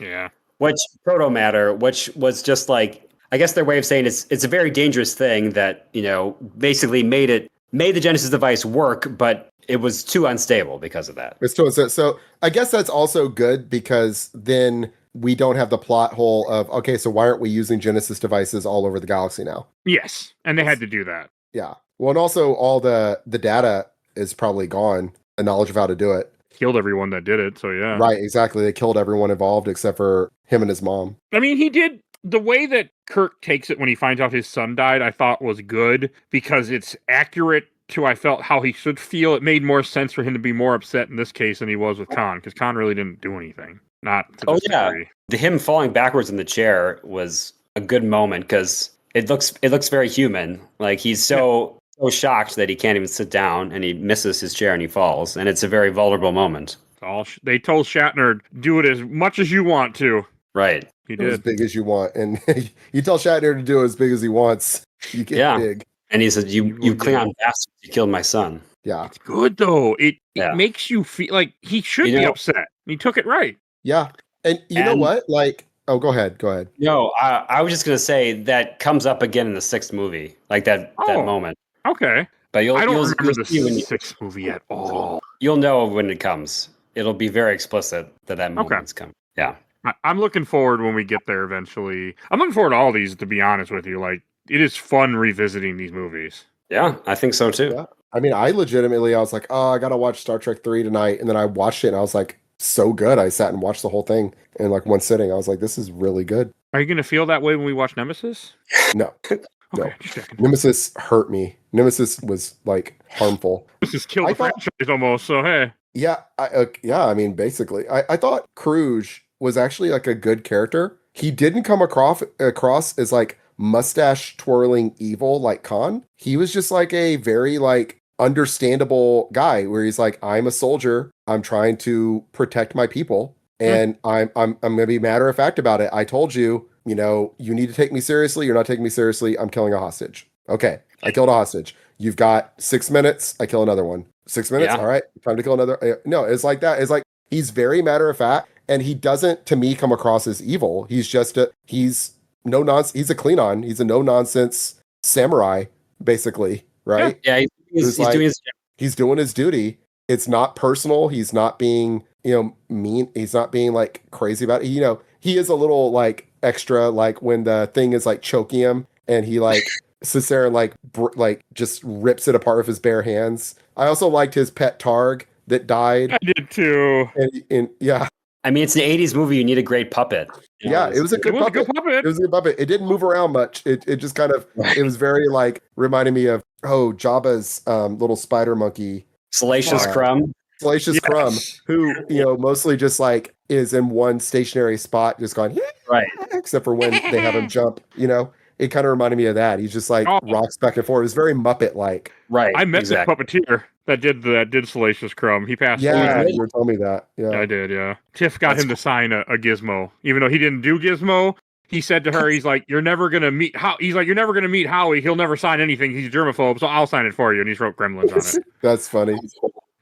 Yeah. Which proto-matter, which was just like, I guess their way of saying it's a very dangerous thing that, basically made the Genesis device work, but it was too unstable because of that. It's too unstable. So I guess that's also good because then we don't have the plot hole of, okay, so why aren't we using Genesis devices all over the galaxy now? Yes. And they had to do that. Yeah. Well, and also all the data is probably gone, the knowledge of how to do it. Killed everyone that did it, so yeah. Right, exactly. They killed everyone involved except for him and his mom. I mean, he did. The way that Kirk takes it when he finds out his son died, I thought was good because it's accurate to, I felt, how he should feel. It made more sense for him to be more upset in this case than he was with Kahn, because Kahn really didn't do anything. Not to this degree. Him falling backwards in the chair was a good moment because it looks very human. Like he's so shocked that he can't even sit down, and he misses his chair and he falls, and it's a very vulnerable moment. They told Shatner, do it as much as you want to. Right. He did. As big as you want. And you tell Shatner to do it as big as he wants, you get big. And he said, you Klingon bastards, you killed my son. Yeah. It's good, though. It makes you feel like he should be upset. He took it right. Yeah. And you know what? Like, oh, go ahead. No, I was just going to say that comes up again in the sixth movie, like that moment. Okay. But I don't remember the sixth movie at all. You'll know when it comes. It'll be very explicit that moment's coming. Yeah. I'm looking forward when we get there eventually. I'm looking forward to all these, to be honest with you. Like, it is fun revisiting these movies. Yeah, I think so too. Yeah. I mean, I was like, oh, I got to watch Star Trek 3 tonight. And then I watched it and I was like, so good. I sat and watched the whole thing in like one sitting. I was like, this is really good. Are you going to feel that way when we watch Nemesis? No. Okay, no. Nemesis hurt me. Nemesis was like harmful. Nemesis killed the franchise almost, so hey. Yeah, I mean, basically. I thought Kruge was actually like a good character. He didn't come across as like mustache twirling evil like Kahn. He was just like a very like understandable guy where he's like, I'm a soldier. I'm trying to protect my people. And I'm going to be matter of fact about it. I told you, you need to take me seriously. You're not taking me seriously. I'm killing a hostage. Okay. I killed a hostage. You've got 6 minutes. I kill another one. 6 minutes. Yeah. All right. Time to kill another. No, it's like that. It's like, he's very matter of fact. And he doesn't, to me, come across as evil. He's just he's no nonsense. He's a Klingon. He's a no nonsense samurai, basically. Right. Yeah. He's doing his duty. It's not personal. He's not being, mean. He's not being like crazy about it. He is a little like extra, like when the thing is like choking him and he like sits there and like just rips it apart with his bare hands. I also liked his pet Targ that died. I did too. And yeah, I mean, it's an '80s movie. You need a great puppet. You know, yeah, it was a It good was a puppet. good puppet. It was a good puppet. It didn't move around much. It just kind of it was very like reminded me of Jabba's little spider monkey, Salacious Crumb. Salacious Crumb, Yes. who mostly just like is in one stationary spot, just going Right. except for when they have him jump. It kind of reminded me of that. He's just like Oh. rocks back and forth. It was very Muppet like. Right. I met exactly. the puppeteer that did Salacious Crumb. He passed Yeah, away. you were telling me that. Yeah, I did, yeah. Tiff got That's him to sign a gizmo. Even though he didn't do gizmo, he said to her, he's like, you're never gonna meet Howie. He'll never sign anything. He's a germaphobe, so I'll sign it for you. And he's wrote Gremlins on it. that's funny.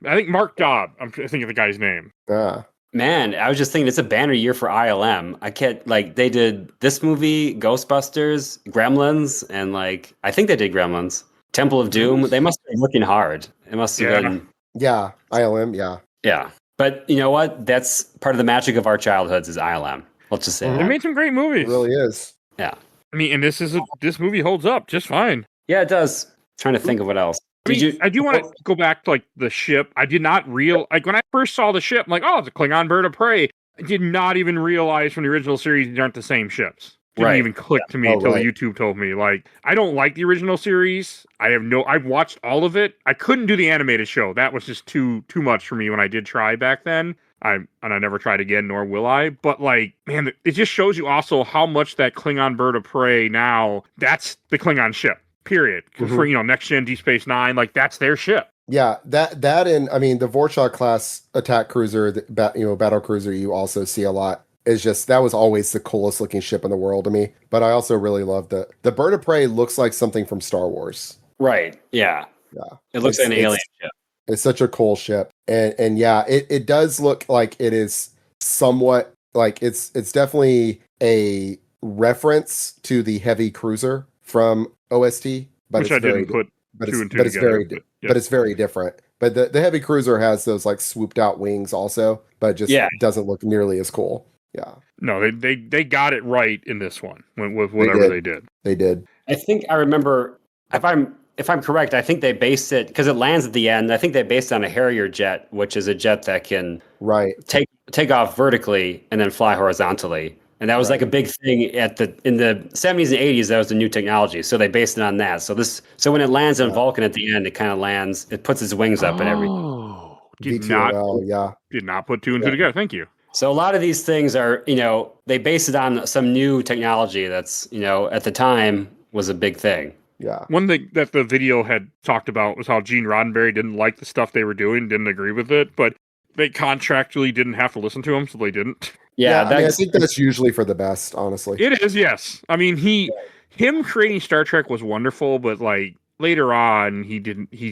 I think Mark Dobb, I'm thinking of the guy's name. Yeah. Man, I was just thinking it's a banner year for ILM. I can't they did this movie, Ghostbusters, Gremlins, and I think they did Gremlins. Temple of Doom. They must have been working hard. It must have been. Yeah, ILM. Yeah. Yeah. But you know what? That's part of the magic of our childhoods is ILM. Let's just say They that. made some great movies. It really is. Yeah. I mean, and this movie holds up just fine. Yeah, it does. Trying to think of what else. I do want to go back to the ship. I did not when I first saw the ship, I'm like, oh, it's a Klingon bird of prey. I did not even realize from the original series these aren't the same ships. Didn't even click to me until YouTube told me. I don't like the original series. I've watched all of it. I couldn't do the animated show. That was just too much for me when I did try back then. I never tried again, nor will I. But man, it just shows you also how much that Klingon bird of prey now, that's the Klingon ship. Period. For Next Gen, Deep Space Nine, that's their ship. Yeah, that and I mean the Vorchak class attack cruiser, battle cruiser, you also see a lot. Is just that was always the coolest looking ship in the world to me. But I also really love the bird of prey looks like something from Star Wars. Right. Yeah. Yeah. It looks like an alien ship. It's such a cool ship, and yeah, it does look like it is somewhat it's definitely a reference to the heavy cruiser from OST, but Which it's I very, didn't put but two it's and two but it's together. very but it's very different. But the heavy cruiser has those swooped out wings also, but just doesn't look nearly as cool. Yeah. No, they got it right in this one with whatever they did. They did. I think I remember if I'm correct, I think they based it because it lands at the end. I think they based it on a Harrier jet, which is a jet that can take off vertically and then fly horizontally. And that was a big thing in the 70s and 80s. That was a new technology, so they based it on that. So when it lands on Vulcan at the end, it kind of lands. It puts its wings up and everything. Oh, did not put two and two together. Thank you. So a lot of these things are, they base it on some new technology that's, at the time was a big thing. Yeah. One thing that the video had talked about was how Gene Roddenberry didn't like the stuff they were doing, didn't agree with it, but they contractually didn't have to listen to him, so they didn't. Yeah, I think that's usually for the best, honestly. It is, yes. I mean, him creating Star Trek was wonderful, but later on, he couldn't do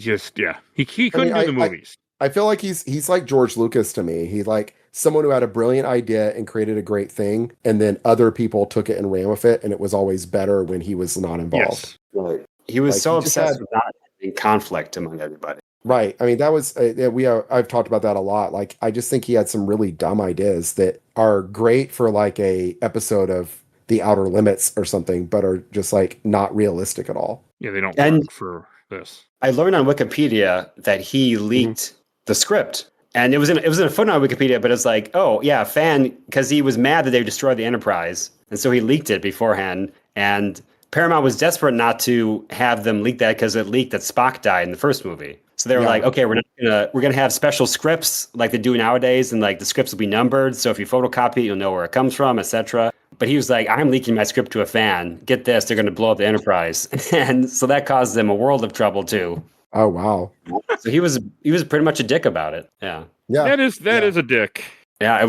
the movies. I feel like he's like George Lucas to me. He someone who had a brilliant idea and created a great thing, and then other people took it and ran with it, and it was always better when he was not involved. Yes. Right. He was so obsessed with not having conflict among everybody. Right. I mean, that was I've talked about that a lot. I just think he had some really dumb ideas that are great for a episode of The Outer Limits or something, but are just not realistic at all. Yeah, they don't work for this. I learned on Wikipedia that he leaked the script. And it was in a footnote on Wikipedia, but it's a fan, because he was mad that they destroyed the Enterprise. And so he leaked it beforehand. And Paramount was desperate not to have them leak that because it leaked that Spock died in the first movie. So they were okay, we're gonna have special scripts like they do nowadays, and the scripts will be numbered. So if you photocopy it, you'll know where it comes from, etc. But he was I'm leaking my script to a fan. Get this, they're gonna blow up the Enterprise. And so that caused them a world of trouble too. Oh wow. So he was pretty much a dick about it. Yeah. Yeah. That is a dick. Yeah,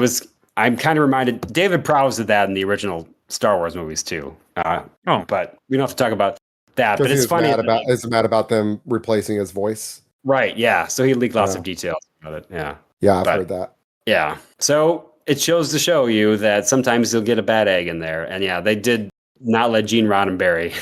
I'm kind of reminded. David Prowse did that in the original Star Wars movies too. But we don't have to talk about that. But it's funny. It's mad about them replacing his voice. Right. Yeah. So he leaked lots of details about it. Yeah. Yeah, I've heard that. Yeah. So it shows to show you that sometimes you'll get a bad egg in there, and they did not let Gene Roddenberry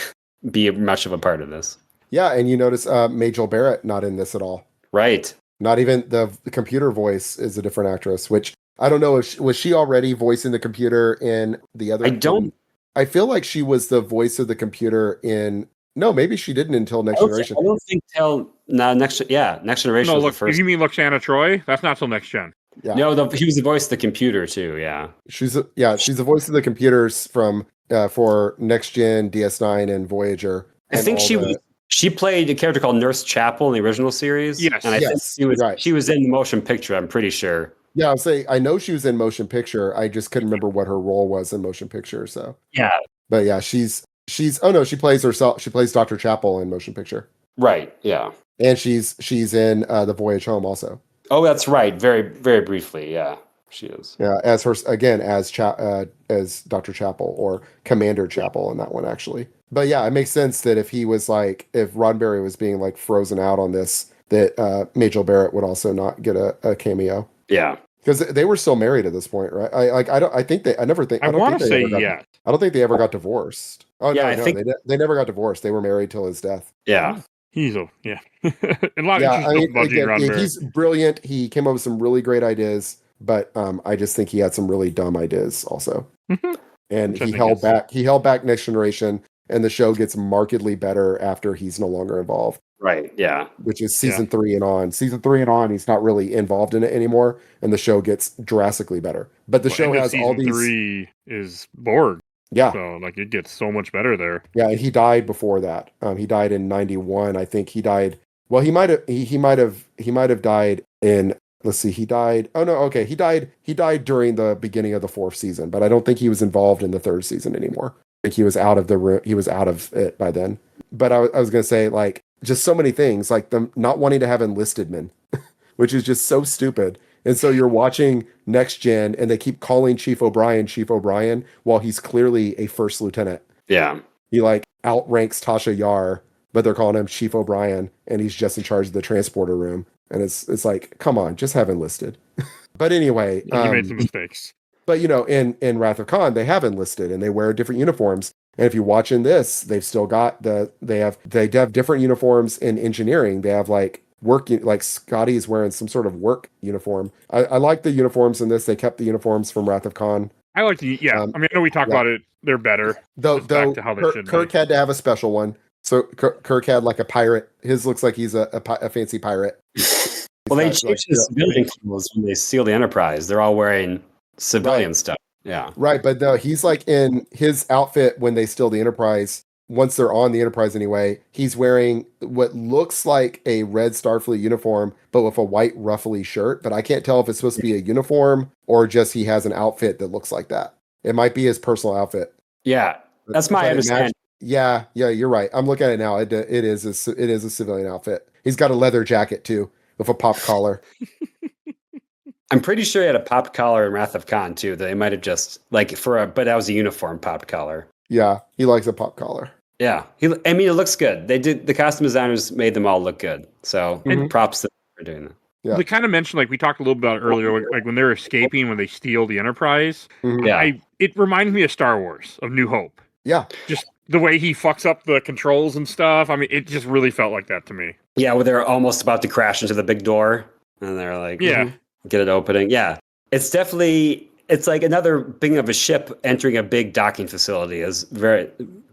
be much of a part of this. Yeah, and you notice Majel Barrett not in this at all. Right. Not even the computer voice is a different actress, which I don't know if was she already voicing the computer in the other. I don't. I feel like she was the voice of the computer in No, maybe she didn't until Next I don't, Generation. I don't think till next generation No, was look, the first. if you mean Luxana Troy, that's not till next gen. Yeah, No, he was the voice of the computer too. Yeah. she's the voice of the computers from for Next Gen, DS9, and Voyager. I And think all she played a character called Nurse Chapel in the original series. Yes. And I think Yes, right. she was in the motion picture, I'm pretty sure. Yeah, I'll say I know she was in motion picture. I just couldn't remember what her role was in motion picture. So, Yeah. but yeah, she's oh no, she plays herself. She plays Dr. Chapel in motion picture, Right. Yeah. and she's in the Voyage Home also. Oh, that's right. Very, very briefly. Yeah, she is. Yeah, as her again as as Dr. Chapel or Commander Chapel in that one actually. But yeah, it makes sense that if he was like if Roddenberry was being like frozen out on this, that Majel Barrett would also not get a cameo. Yeah. Because they were still married at this point, right? I don't think they Yeah. I don't think they ever got divorced. Oh Yeah, no, I no, think- they never got divorced. They were married till his death. Yeah. He's a a lot of Yeah, interesting I mean, about Gene again, Roddenberry. he's brilliant. He came up with some really great ideas, but I just think he had some really dumb ideas also. Mhm. And Which I he think held is- back. He held back Next Generation, and the show gets markedly better after he's no longer involved. Right. Yeah. Which is season 3 and on. Season 3 and on, he's not really involved in it anymore, and the show gets drastically better. But the show end of has all season these. 3 is Borg, Yeah, so like it gets so much better there. yeah, and he died before that. He died in '91. I think he died. Well, he might have. He might have died in. Let's see. He died. Oh no. Okay. He died. He died during the beginning of the 4th season, but I don't think he was involved in the 3rd season anymore. I think he was out of the room. He was out of it by then. But I was gonna say like just so many things like them not wanting to have enlisted men, which is just so stupid. And so you're watching Next Gen, and they keep calling Chief O'Brien, while he's clearly a first lieutenant. Yeah. He like outranks Tasha Yar, but they're calling him Chief O'Brien, and he's just in charge of the transporter room. And it's like, come on, just have enlisted. But anyway, He made some mistakes. but in Wrath of Khan, they have enlisted and they wear different uniforms. And if you watch in this, they've still got they have different uniforms in engineering. They have like like Scotty is wearing some sort of work uniform. I like the uniforms in this. They kept the uniforms from Wrath of Khan. I like the I mean, I know we talked about it. They're better. Though Just back to how they should be. Kirk had to have a special one. So Kirk had like a pirate. His looks like he's a fancy pirate. Well, they He's got, changed the civilian clothes when they seal the Enterprise. They're all wearing civilian stuff. Yeah. right, but no, he's like in his outfit when they steal the Enterprise. Once they're on the Enterprise anyway, he's wearing what looks like a red Starfleet uniform, but with a white ruffly shirt. But I can't tell if it's supposed to be a uniform or just he has an outfit that looks like that. It might be his personal outfit. Yeah. That's my But it understanding. Yeah, you're right. I'm looking at it now. It is a civilian outfit. He's got a leather jacket too, with a pop collar. I'm pretty sure he had a popped collar in Wrath of Khan too. They might have just but that was a uniform popped collar. Yeah, he likes a pop collar. Yeah, I mean, it looks good. The costume designers made them all look good. So props to them for doing that. Yeah. They kind of mentioned, like we talked a little about earlier, like when they're escaping, when they steal the Enterprise. Mhm. Yeah. It reminds me of Star Wars, of New Hope. Yeah, Just the way he fucks up the controls and stuff. I mean, it just really felt like that to me. Yeah, where they're almost about to crash into the big door, and they're like, Yeah. get it opening. Yeah, it's definitely like another thing of a ship entering a big docking facility.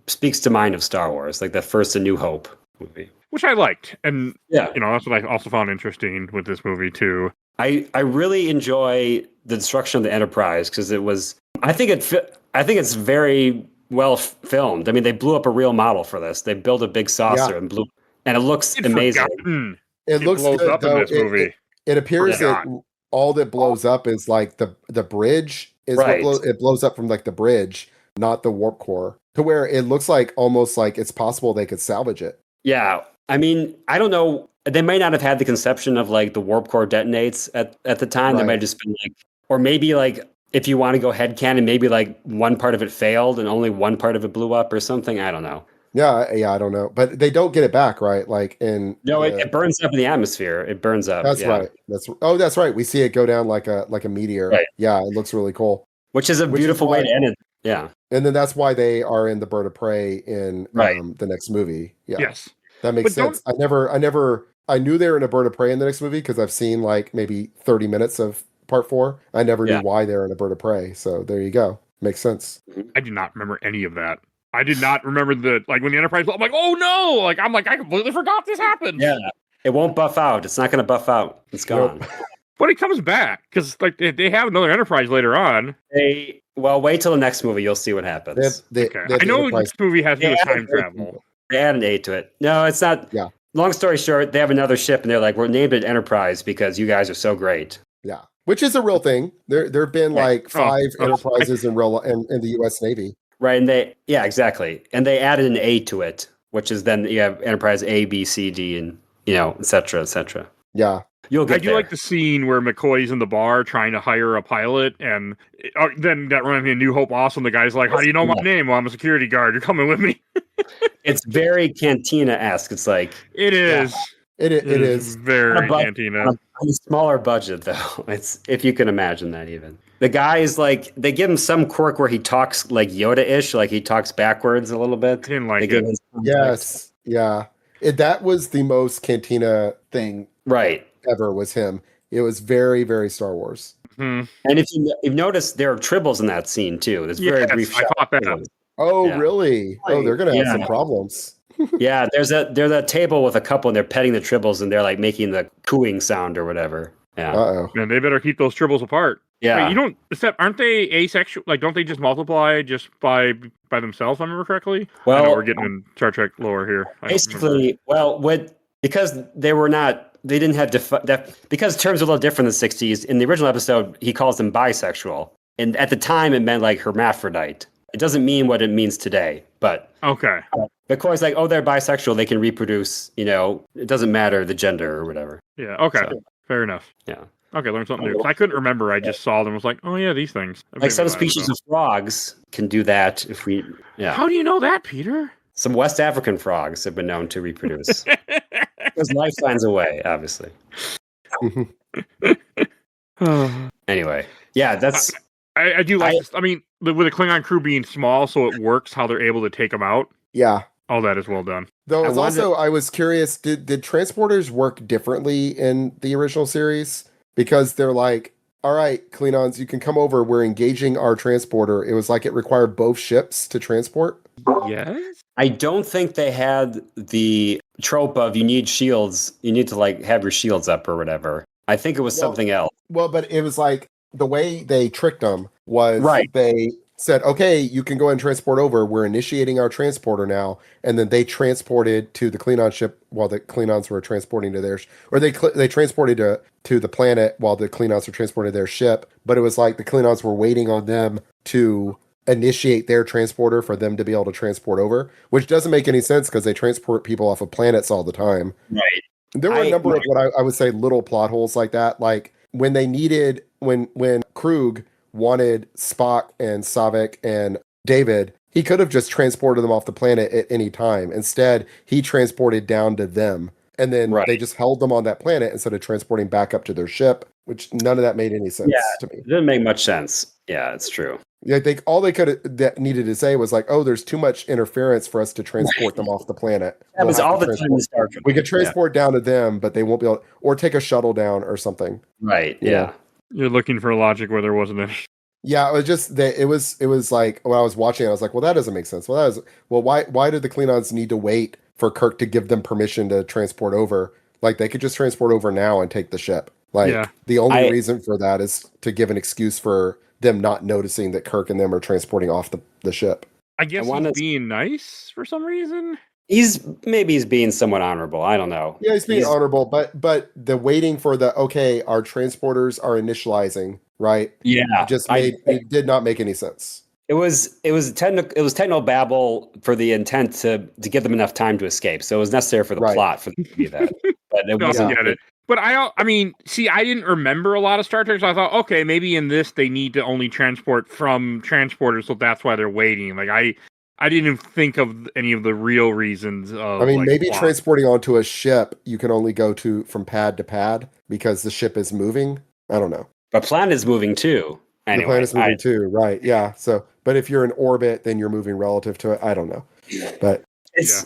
Speaks to mind of Star Wars, like the first A New Hope movie. Which I liked. And, Yeah. that's what I also found interesting with this movie, too. I really enjoy the destruction of the Enterprise because it was. I think it's very well filmed. I mean, they blew up a real model for this. They built a big saucer and it looks amazing. Forgotten. it looks blows good up though. in this movie. It appears Forgot. that all that blows up is like the bridge is Right. it blows up from like the bridge, not the warp core, to where it looks like almost like it's possible they could salvage it. Yeah, I mean, I don't know. They might not have had the conception of like the warp core detonates at the time. They Right. might have just been like, or maybe like if you want to go headcanon, maybe like one part of it failed and only one part of it blew up or something. I don't know. Yeah, I don't know, but they don't get it back, right? Like in No, it burns up in the atmosphere. It burns up. that's yeah. right. That's right. We see it go down like a meteor. Right. Yeah, it looks really cool. Which is a Which is beautiful way why- to end it. Yeah. And then that's why they are in the Bird of Prey in Right. the next movie. Yeah, Yes. that makes But sense. I knew they were in a Bird of Prey in the next movie because I've seen like maybe 30 minutes of part 4. I never knew Yeah. why they're in a Bird of Prey. So there you go. Makes sense. I do not remember any of that. I did not remember when the Enterprise. I'm like, oh no! I completely forgot this happened. Yeah, it won't buff out. It's not going to buff out. It's gone. Nope. But it comes back because they have another Enterprise later on. Wait till the next movie. You'll see what happens. I know this movie has to do with time travel. They add an A to it. No, it's not. Yeah. Long story short, they have another ship, and they're like, we're named it Enterprise because you guys are so great. Yeah, which is a real thing. There have been like 5 Enterprises in the U.S. Navy. Right, and exactly. And they added an A to it, which is then you have Enterprise A, B, C, D, and, et cetera, et cetera. Yeah. You'll get I do like the scene where McCoy's in the bar trying to hire a pilot, and then that reminds me of New Hope Awesome. The guy's like, how do you know my name? Well, I'm a security guard. You're coming with me. It's very Cantina-esque. It's like... It is. Yeah. It is. Very Cantina. On a smaller budget, though. It's if you can imagine that even. The guy is like... They give him some quirk where he talks like Yoda-ish, like he talks backwards a little bit. Didn't like it. Yes. Yeah. That was the most Cantina thing. Right. Ever was him. It was very, very Star Wars. Mm-hmm. And if you've noticed, there are tribbles in that scene too. There's very brief shot. I caught that. Oh, Yeah. Really? Oh, they're gonna have some problems. Yeah, there's a table with a couple, and they're petting the tribbles, and they're like making the cooing sound or whatever. Yeah. Uh-oh. And they better keep those tribbles apart. Yeah. Wait, aren't they asexual? Like, don't they just multiply just by themselves? If I remember correctly. Well, I know we're getting in Star Trek lore here. Basically, because they were not. They didn't have because terms are a little different in the 60s. In the original episode, he calls them bisexual. And at the time, it meant like hermaphrodite. It doesn't mean what it means today. But okay. McCoy's like, oh, they're bisexual. They can reproduce. It doesn't matter the gender or whatever. Yeah. Okay. So, fair enough. Yeah. Okay, learn something new. I couldn't remember. I just saw them. Was like, oh yeah, these things. Like some species of frogs can do that. How do you know that, Peter? Some West African frogs have been known to reproduce. Because life finds a way, obviously. Anyway, yeah, that's. I do like this. I mean, with the Klingon crew being small, so it works how they're able to take them out. Yeah. All that is well done. Though I was curious, did transporters work differently in the original series? Because they're like, all right, Klingons, you can come over. We're engaging our transporter. It was like it required both ships to transport. Yes. I don't think they had the trope of you need shields. You need to like have your shields up or whatever. I think it was something else. Well, but it was like the way they tricked them was they said, okay, you can go ahead and transport over. We're initiating our transporter now. And then they transported to the Klingon ship while the Klingons were transporting to theirs. Or they transported to the planet while the Klingons were transporting to their ship. But it was like the Klingons were waiting on them to initiate their transporter for them to be able to transport over, which doesn't make any sense because they transport people off of planets all the time. Right. There were a number of what I would say little plot holes like that. Like when they needed, when Krug wanted Spock and Saavik and David, he could have just transported them off the planet at any time. Instead, he transported down to them. And then they just held them on that planet instead of transporting back up to their ship, which none of that made any sense to me. It didn't make much sense. Yeah, it's true. Yeah, all they needed to say was like, oh, there's too much interference for us to transport them off the planet. That was all the time in Star Trek. We could transport down to them, but they won't be able or take a shuttle down or something. Right. Yeah. You're looking for logic where there wasn't any. Yeah, it was just that it was like when I was watching, I was like, well, that doesn't make sense. Why did the Klingons need to wait for Kirk to give them permission to transport over? Like they could just transport over now and take the ship. Like the only reason for that is to give an excuse for them not noticing that Kirk and them are transporting off the ship. I guess he's being nice for some reason. He's being somewhat honorable. I don't know. Yeah, he's being honorable, but the waiting for our transporters are initializing, right? Yeah, it did not make any sense. It was techno babble for the intent to give them enough time to escape. So it was necessary for the plot for them to do that. But it wasn't. Get it. But I mean, see, I didn't remember a lot of Star Trek, so I thought, okay, maybe in this they need to only transport from transporters, so that's why they're waiting. Like I didn't think of any of the real reasons of. I mean, maybe transporting onto a ship, you can only go from pad to pad because the ship is moving. I don't know. But planet is moving too. Anyway, the planet is moving too, right? Yeah. So, but if you're in orbit, then you're moving relative to it. I don't know, but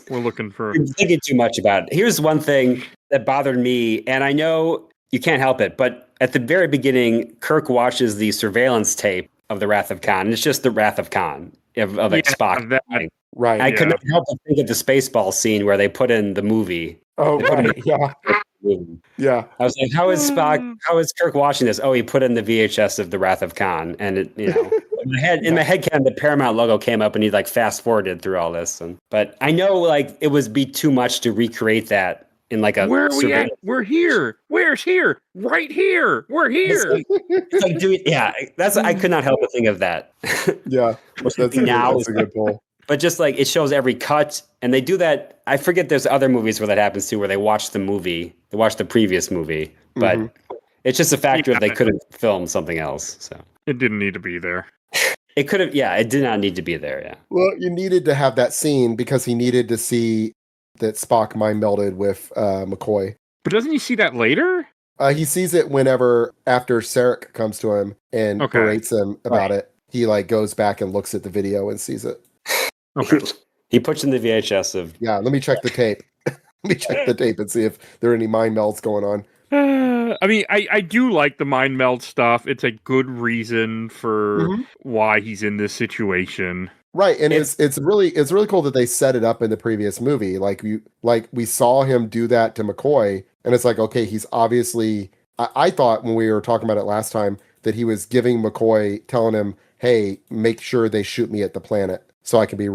we're looking for. I'm thinking too much about it. Here's one thing that bothered me, and I know you can't help it, but at the very beginning, Kirk watches the surveillance tape of the Wrath of Khan, and it's just the Wrath of Khan of Spock. Right. I could not help but think of the Spaceball scene where they put in the movie. Oh, They put in right. Yeah. Yeah. I was like, how is Spock? How is Kirk watching this? Oh, he put in the VHS of The Wrath of Khan, and it, in my head, the Paramount logo came up, and he like fast forwarded through all this. But I know like it would be too much to recreate that in like a Where are we at? We're here. Where's here? Right here. We're here. It's like, dude, yeah, I could not help but think of that. Yeah. That's a good pull. But just like it shows every cut, and they do that. I forget there's other movies where that happens too, where they watch the movie, they watch the previous movie, but it's just a factor that they couldn't film something else. So it didn't need to be there. It could have, yeah, it did not need to be there. Yeah. Well, you needed to have that scene because he needed to see that Spock mind melded with McCoy. But doesn't he see that later? He sees it whenever after Sarek comes to him and berates him about it. He like goes back and looks at the video and sees it. Okay. He puts in the VHS of. Yeah, let me check the tape. Let me check the tape and see if there are any mind melds going on. I mean, I do like the mind meld stuff. It's a good reason for why he's in this situation. Right, and it's really cool that they set it up in the previous movie. Like we saw him do that to McCoy, and it's like, okay, he's obviously. I thought when we were talking about it last time that he was giving McCoy, telling him, "Hey, make sure they shoot me at the planet so I can be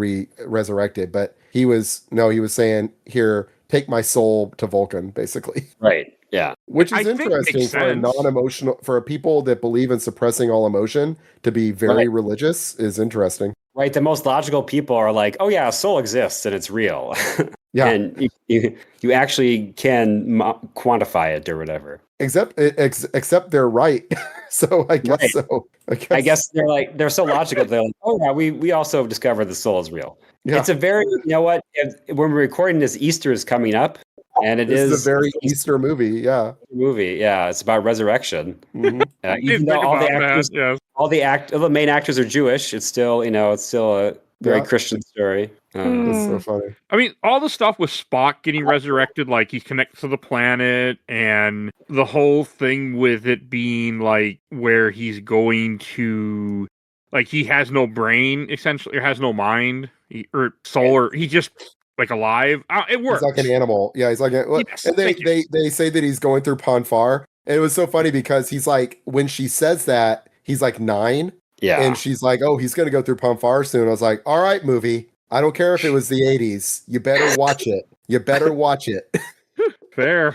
resurrected." But he was saying, "Here, take my soul to Vulcan," basically. Right. Yeah. Which is interesting for a non-emotional, for people that believe in suppressing all emotion to be very religious is interesting. Right. The most logical people are like, oh yeah, a soul exists and it's real. Yeah. And you actually can quantify it or whatever. Except they're right. So I guess so. I guess they're so logical. They're like, oh yeah, we also discovered the soul is real. Yeah. It's a very, you know what? When we're recording this, Easter is coming up. And this is a very Easter movie, yeah. It's about resurrection. Even though all the main actors are Jewish, it's still a very Christian story. That's so funny. I mean, all the stuff with Spock getting resurrected, like he's connected to the planet, and the whole thing with it being like where he's going to, like he has no brain, essentially, or has no mind, or soul, or he just. Like alive, it works. He's like an animal. Yeah, he's like. Yes, and they say that he's going through Ponfar, and it was so funny because he's like, when she says that, he's like 9. Yeah, and she's like, oh, he's gonna go through Ponfar soon. I was like, all right, movie. I don't care if it was the 80s. You better watch it. You better watch it. Fair.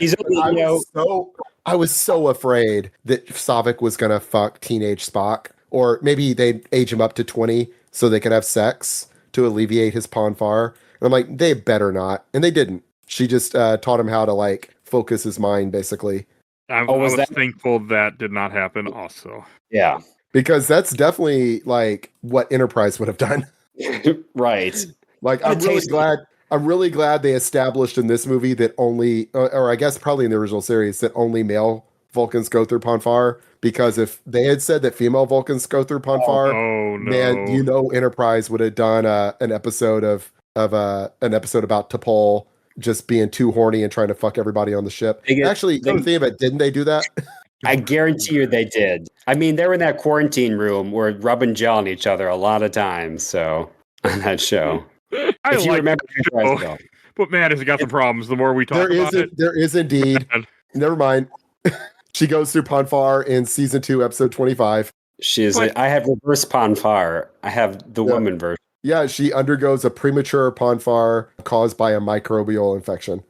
I was so afraid that Saavik was gonna fuck teenage Spock, or maybe they'd age him up to 20 so they could have sex to alleviate his Ponfar. And I'm like, they better not. And they didn't. She just taught him how to like focus his mind, basically. I was thankful that did not happen also. Yeah. Because that's definitely like what Enterprise would have done. Right. Like, I'm really glad they established in this movie that only, or I guess probably in the original series, that only male Vulcans go through Ponfar. Because if they had said that female Vulcans go through Ponfar, man, Enterprise would have done an episode about T'Pol just being too horny and trying to fuck everybody on the ship. Actually, come to think of it, didn't they do that? I guarantee you they did. I mean, they were in that quarantine room where rubbing gel on each other a lot of times. So on that show, if you remember, but man, has it got some problems. The more we talk about it, there is indeed. Never mind. She goes through Ponfar in season 2, episode 25. I have reverse Ponfar. I have the woman version. Yeah, she undergoes a premature Ponfar caused by a microbial infection.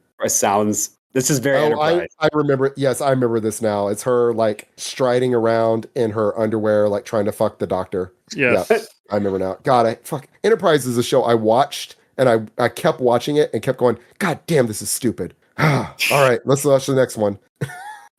This is very Enterprise. I remember. Yes, I remember this now. It's her like striding around in her underwear, like trying to fuck the doctor. Yes. Yeah, I remember now. God, Enterprise is a show I watched, and I kept watching it and kept going, God damn, this is stupid. All right, let's watch the next one.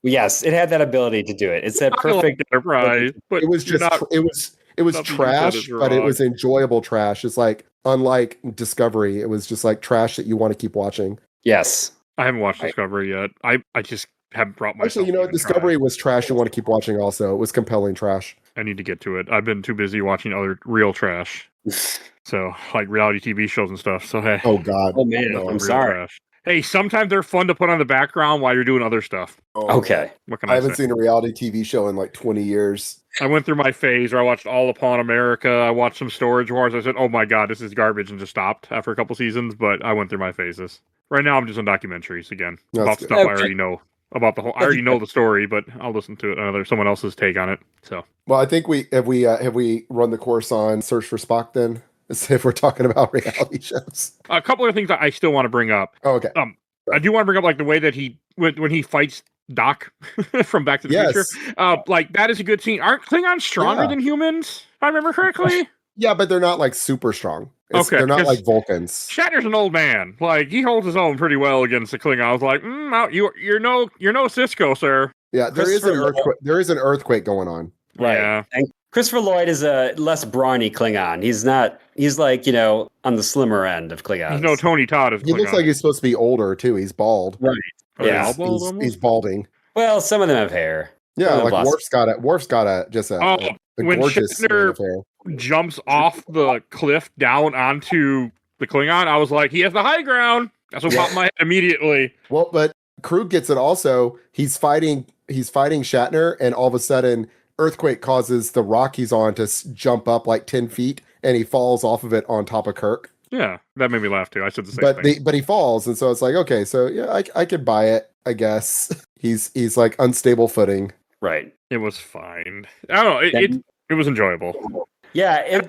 Yes, it had that ability to do it. It's that perfect Enterprise. But it was just it was trash, but it was enjoyable trash. It's like, unlike Discovery, it was just like trash that you want to keep watching. Yes. I haven't watched Discovery yet. I just haven't brought myself. Actually, Discovery was trash you want to keep watching also. It was compelling trash. I need to get to it. I've been too busy watching other real trash. So, like reality TV shows and stuff. So, hey. Oh, God. Oh, man. I'm sorry. Trash. Hey, sometimes they're fun to put on the background while you're doing other stuff. Okay. What can I I haven't say? seen a reality TV show in like 20 years. I went through my phase where I watched All Upon America. I watched some Storage Wars. I said, "Oh my god, this is garbage," and just stopped after a couple seasons. But I went through my phases. Right now, I'm just on documentaries again That's about good. stuff I Okay. already know about the whole. I already know the story, but I'll listen to it. Someone else's take on it. So Well, I think we have we run the course on Search for Spock then. If we're talking about reality shows. a couple of things that I still want to bring up. Oh, okay. I do want to bring up like the way that he when he fights Doc from Back to the Future. Yes. Like that is a good scene. Aren't Klingons stronger Yeah. than humans? If I remember correctly. Yeah, but they're not like super strong. Okay, They're not 'cause like Vulcans. Shatner's an old man. Like he holds his own pretty well against the Klingon. I was like, you're no Cisco, sir. Yeah, there is an Christopher earthquake. There is an earthquake going on. Right. Yeah. And Christopher Lloyd is a less brawny Klingon. He's not. He's like on the slimmer end of Klingons. He's no Tony Todd as He looks Klingon. like he's supposed to be older too. He's bald. Right. Are they Yeah. all bald almost? He's balding. Well, some of them have hair. Yeah, Some like have lost- Worf's got a when gorgeous mane Shatner of hair. jumps off the cliff down onto the Klingon, I was like, he has the high ground. That's what Yeah. popped in my head immediately. Well, but Krug gets it also. He's fighting Shatner, and all of a sudden, earthquake causes the rock he's on to jump up like 10 feet, and he falls off of it on top of Kirk. Yeah, that made me laugh too. I said the same thing. But he falls, and so it's like, okay, so yeah, I could buy it, I guess. He's like unstable footing. Right. It was fine. I don't know. It was enjoyable. Yeah.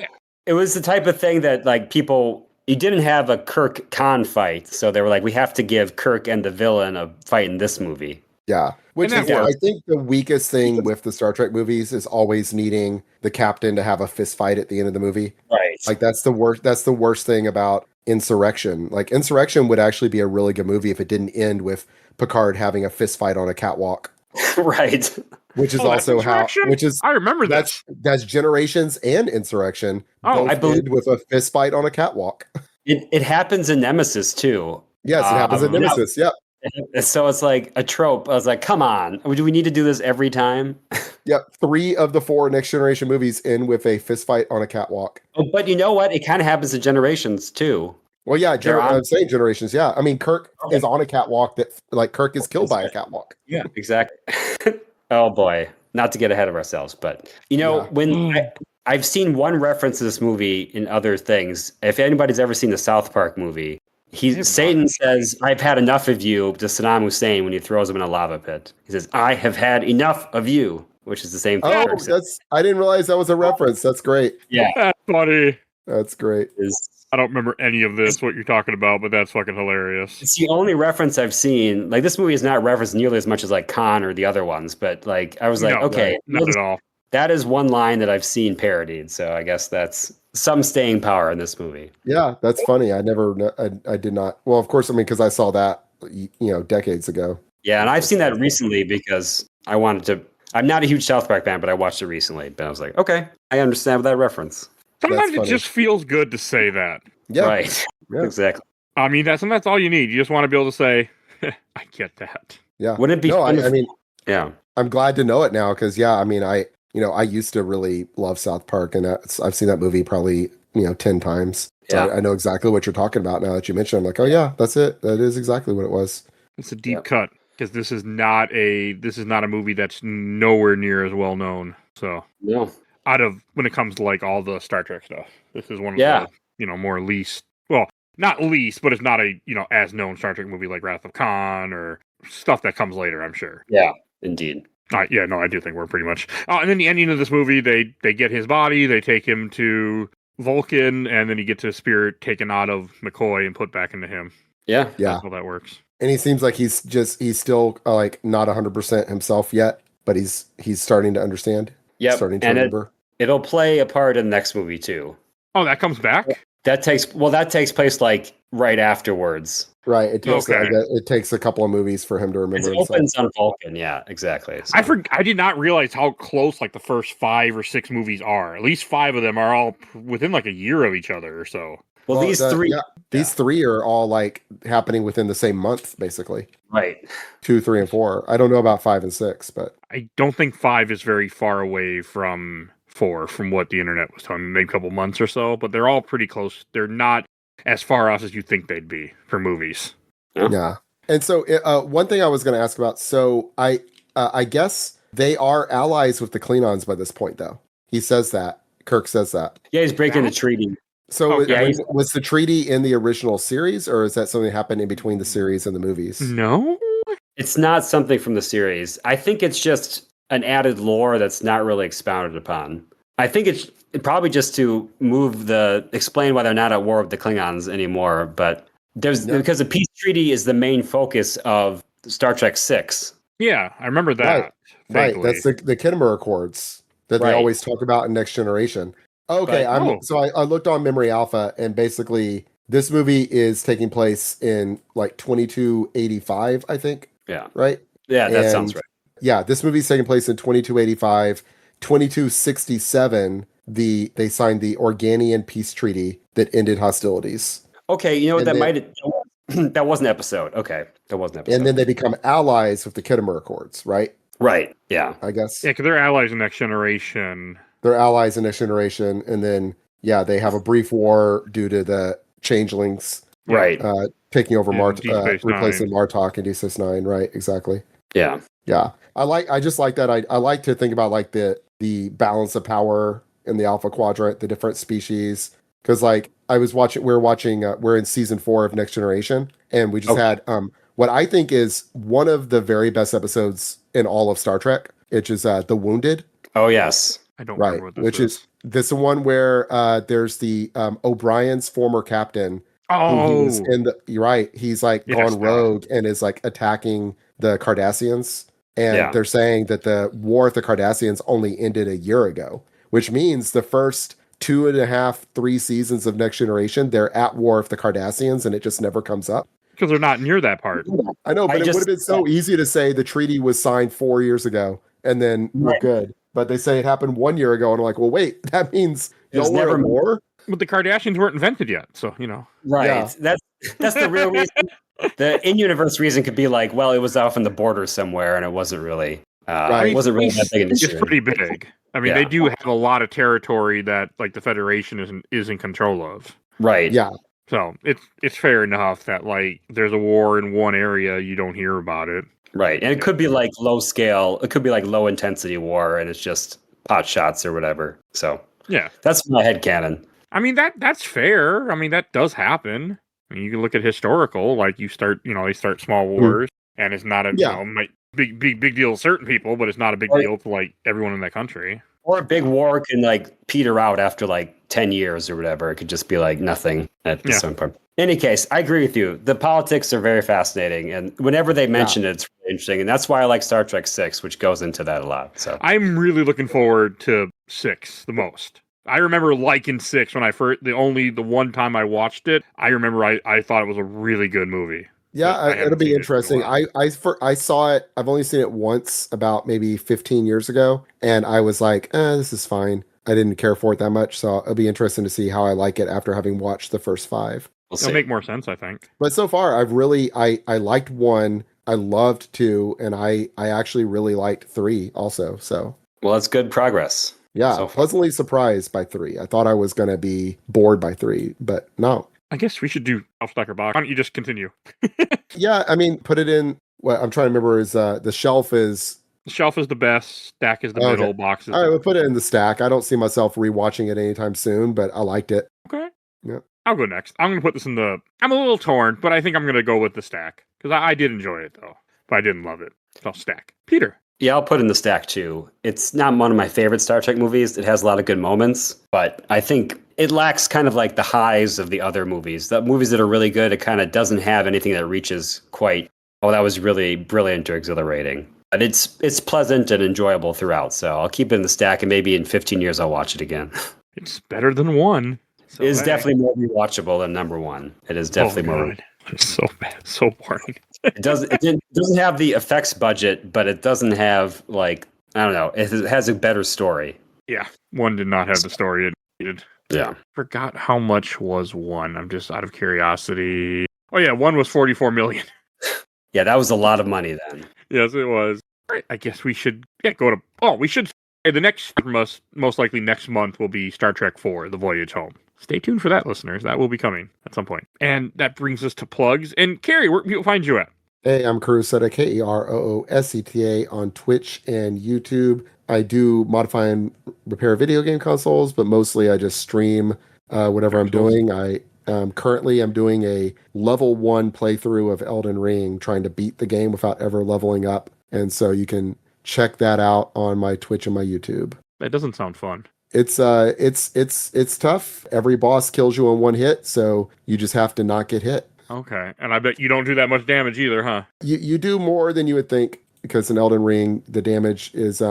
It was the type of thing that like people. You didn't have a Kirk Kahn fight, so they were like, we have to give Kirk and the villain a fight in this movie. Yeah, which And is that I worked. think the weakest thing with the Star Trek movies is always needing the captain to have a fist fight at the end of the movie. Right. Like that's the worst. That's the worst thing about Insurrection. Like Insurrection would actually be a really good movie if it didn't end with Picard having a fist fight on a catwalk, Right. which is Oh, that's also how. Insurrection? Which is I remember this. that's Generations and Insurrection. Oh, both I believe- end with a fist fight on a catwalk. It happens in Nemesis too. Yes, it happens in Yeah. Nemesis. Yep. So it's like a trope. I was like, come on. Do we need to do this every time? Yep. 3 of the 4 Next Generation movies end with a fist fight on a catwalk. Oh, but you know what? It kind of happens in Generations too. Well, yeah, They're on- I'm saying Generations. Yeah, I mean, Kirk Okay. is on a catwalk that, like, Kirk is killed by a catwalk. Yeah, exactly. Oh boy, not to get ahead of ourselves, but Yeah. when I've seen one reference to this movie in other things. If anybody's ever seen the South Park movie, Satan says, "I've had enough of you" to Saddam Hussein when he throws him in a lava pit. He says, "I have had enough of you," which is the same thing. Oh, Kirk says. I didn't realize that was a reference. That's great. Yeah, That's funny. That's great. I don't remember any of this, what you're talking about, but that's fucking hilarious. it's the only reference I've seen. Like this movie is not referenced nearly as much as like Kahn or the other ones, but like I was like, No, okay, Not at all. that is one line that I've seen parodied. So I guess that's some staying power in this movie. Yeah, that's funny. I did not. Well, of course, I mean, because I saw that, decades ago. Yeah, and I've seen that recently because I wanted to. I'm not a huge South Park fan, but I watched it recently. But I was like, okay, I understand that reference. Sometimes it funny. just feels good to say that. Yeah. Right. Yeah. Exactly. I mean, that's all you need. You just want to be able to say, I get that. Yeah. Wouldn't it be No, fun I mean, yeah. I'm glad to know it now because, yeah, I mean, I used to really love South Park, and I've seen that movie probably 10 times. So Yeah. I know exactly what you're talking about now that you mentioned. I'm like, oh yeah, that's it. That is exactly what it was. It's a deep cut because this is not a movie that's nowhere near as well known. So No. out of when it comes to like all the Star Trek stuff, this is one of Yeah. the more least. Well, not least, but it's not a as known Star Trek movie like Wrath of Khan or stuff that comes later. I'm sure. Yeah. Indeed. I do think we're pretty much. And then the ending of this movie, they get his body, they take him to Vulcan, and then he gets his spirit taken out of McCoy and put back into him. Yeah. Yeah. That's how that works. And he seems like he's still like not 100% himself yet, but he's starting to understand. Yep. Starting to And remember. it'll play a part in the next movie too. Oh, that comes back? That takes place like right afterwards. Right. It takes Okay. it takes a couple of movies for him to remember It himself. opens on Vulcan. Yeah, exactly. So- I did not realize how close like the first 5 or 6 movies are. At least 5 of them are all within like a year of each other or so. well, these three. These 3 are all like happening within the same month, basically. Right. 2, 3, and 4. I don't know about 5 and 6, but I don't think 5 is very far away from 4 from what the internet was telling me, maybe a couple months or so, but they're all pretty close. They're not as far off as you think they'd be for movies. Yeah. And so one thing I was going to ask about, so I guess they are allies with the Klingons by this point, though. He says that. Kirk says that. Yeah, he's breaking the treaty. So Okay. was the treaty in the original series, or is that something that happened in between the series and the movies? No? It's not something from the series. I think it's just an added lore that's not really expounded upon. I think it's probably just to explain why they're not at war with the Klingons anymore. But because the peace treaty is the main focus of Star Trek 6. Yeah, I remember that. Right. That's the Khitomer Accords that they always talk about in Next Generation. Okay, so I looked on Memory Alpha, and basically this movie is taking place in like 2285, I think. Yeah. Right? Yeah, that sounds right. Yeah, this movie's taking place in 2285. 2267, they signed the Organian Peace Treaty that ended hostilities. Okay, you know what, that was an episode. Okay, that was an episode. And then they become allies with the Khitomer Accords, right? Right, yeah. I guess. Yeah, because they're allies in Next Generation. They're allies in Next Generation, and then, they have a brief war due to the changelings. Right. Taking over replacing Martok in D6-9, right, exactly. Yeah. Yeah. I just like that. I like to think about like the balance of power in the Alpha Quadrant, the different species. Because like we're in season 4 of Next Generation, and we just had what I think is one of the very best episodes in all of Star Trek, which is The Wounded. Oh yes. I don't remember what this is. This is one where there's the O'Brien's former captain. Oh, you're right. He's like gone rogue and is like attacking the Cardassians. And they're saying that the war with the Cardassians only ended a year ago, which means the first 2.5, 3 seasons of Next Generation, they're at war with the Cardassians, and it just never comes up. Because they're not near that part. I know, but it would have been so easy to say the treaty was signed 4 years ago, and then we're good. But they say it happened 1 year ago, and I'm like, well, wait, that means y'all were at war? But the Kardashians weren't invented yet, so, you know. Right. Yeah. That's the real reason. The in-universe reason could be like, well, it was off in the border somewhere, and it wasn't really, it wasn't really that big an issue. It's pretty big. I mean, they do have a lot of territory that, like, the Federation is in control of. Right. Yeah. So it's fair enough that, like, there's a war in one area, you don't hear about it. Right. And it could be like low scale. It could be like low intensity war, and it's just pot shots or whatever. So yeah, that's my headcanon. I mean, that's fair. I mean, that does happen. I mean, you can look at historical, like they start small wars, and it's not big deal to certain people, but it's not a big deal to like everyone in that country. Or a big war can like peter out after like 10 years or whatever. It could just be like nothing at some point. In any case, I agree with you. The politics are very fascinating, and whenever they mention it, it's really interesting, and that's why I like Star Trek 6, which goes into that a lot. So I'm really looking forward to 6 the most. I remember liking 6 when the one time I watched it. I remember I thought it was a really good movie. Yeah, it'll be interesting. I saw it. I've only seen it once, about maybe 15 years ago, and I was like, this is fine. I didn't care for it that much, so it'll be interesting to see how I like it after having watched the first 5. It'll make more sense, I think. But so far, I liked 1, I loved 2, and I actually really liked 3 also. So well, that's good progress. Yeah, so pleasantly surprised by 3. I thought I was going to be bored by 3, but no. I guess we should do Stacker Box. Why don't you just continue? Yeah, I mean, put it in. What I'm trying to remember is the shelf is. The shelf is the best. Stack is the middle. Box is. All right, we'll put it in the stack. I don't see myself rewatching it anytime soon, but I liked it. Okay. Yeah. I'll go next. I'm going to put this in the. I'm a little torn, but I think I'm going to go with the stack because I did enjoy it though, but I didn't love it. So stack. Peter. Yeah, I'll put in the stack too. It's not one of my favorite Star Trek movies. It has a lot of good moments, but I think it lacks kind of like the highs of the other movies. The movies that are really good, it kind of doesn't have anything that reaches quite, that was really brilliant or exhilarating. But it's pleasant and enjoyable throughout, so I'll keep it in the stack, and maybe in 15 years I'll watch it again. It's better than 1. So it is definitely more rewatchable than number 1. It is definitely more. It's so bad, so boring. It doesn't have the effects budget, but it doesn't have like, I don't know, it has a better story. Yeah, 1 did not have the story it needed. Yeah. Forgot how much was 1. I'm just out of curiosity. Oh yeah, 1 was 44 million. Yeah, that was a lot of money then. Yes, it was. All right, I guess we should go to. Oh, we should. The next most likely next month will be Star Trek 4: The Voyage Home. stay tuned for that, listeners. That will be coming at some point. And that brings us to plugs. And Kerry, where can people find you at? Hey, I'm Carooseta, Kerooseta on Twitch and YouTube. I do modify and repair video game consoles, but mostly I just stream whatever I'm doing. Currently I'm doing a level 1 playthrough of Elden Ring, trying to beat the game without ever leveling up. And so you can check that out on my Twitch and my YouTube. That doesn't sound fun. It's tough. Every boss kills you in one hit, so you just have to not get hit. Okay. And I bet you don't do that much damage either, huh? You do more than you would think, because in Elden Ring, the damage is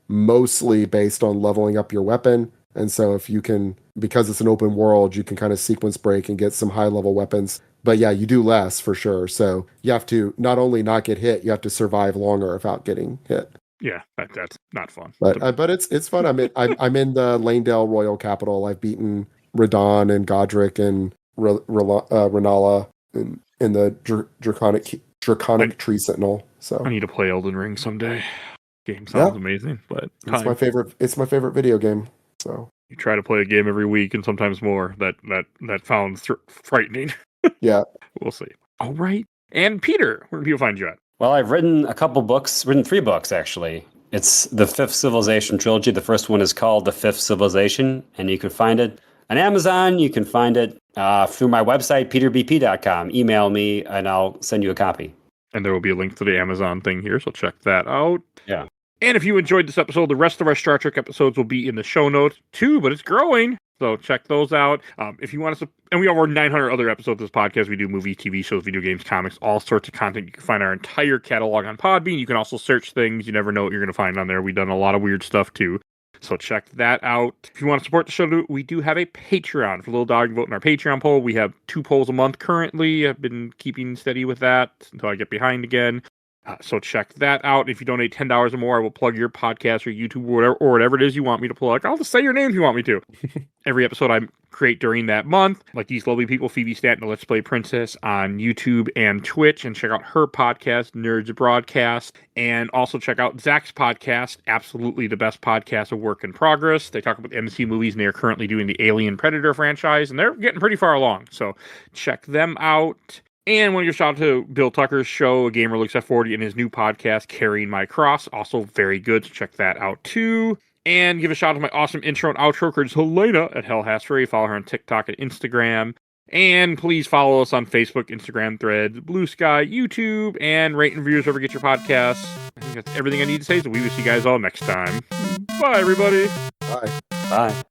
mostly based on leveling up your weapon. And so if you can, because it's an open world, you can kind of sequence break and get some high level weapons. But yeah, you do less for sure. So you have to not only not get hit, you have to survive longer without getting hit. Yeah, that's not fun. But it's fun. I'm in the Lanedale Royal Capital. I've beaten Radon and Godric and Renala in the Draconic Tree Sentinel. So I need to play Elden Ring someday. Game sounds amazing, but it's my favorite. It's my favorite video game. So you try to play a game every week and sometimes more. That sounds frightening. Yeah, we'll see. All right. And Peter, where can people find you at? Well, I've written a couple books, written 3 books, actually. It's the Fifth Civilization trilogy. The first one is called The Fifth Civilization, and you can find it on Amazon. You can find it through my website, peterbp.com. Email me, and I'll send you a copy. And there will be a link to the Amazon thing here, so check that out. Yeah. And if you enjoyed this episode, the rest of our Star Trek episodes will be in the show notes too, but it's growing. So check those out. If you want to, and we have over 900 other episodes of this podcast. We do movies, TV shows, video games, comics, all sorts of content. You can find our entire catalog on Podbean. You can also search things. You never know what you're going to find on there. We've done a lot of weird stuff too. So check that out. If you want to support the show, we do have a Patreon. For Little Dog, vote in our Patreon poll. We have 2 polls a month currently. I've been keeping steady with that until I get behind again. So check that out. If you donate $10 or more, I will plug your podcast or YouTube or whatever it is you want me to plug. I'll just say your name if you want me to. Every episode I create during that month, like these lovely people, Phoebe Stanton, Let's Play Princess on YouTube and Twitch, and check out her podcast, Nerds Broadcast, and also check out Zach's podcast, absolutely the best podcast of work in progress. They talk about MC movies, and they are currently doing the Alien Predator franchise, and they're getting pretty far along. So check them out. And want to give a shout out to Bill Tucker's show, A Gamer Looks at 40, and his new podcast, Carrying My Cross. Also very good, so check that out too. And give a shout out to my awesome intro and outro, Curtis Helena at Hell Has Free. Follow her on TikTok and Instagram. And please follow us on Facebook, Instagram, Threads, Blue Sky, YouTube, and rate and reviews wherever you get your podcasts. I think that's everything I need to say, so we will see you guys all next time. Bye, everybody. Bye. Bye.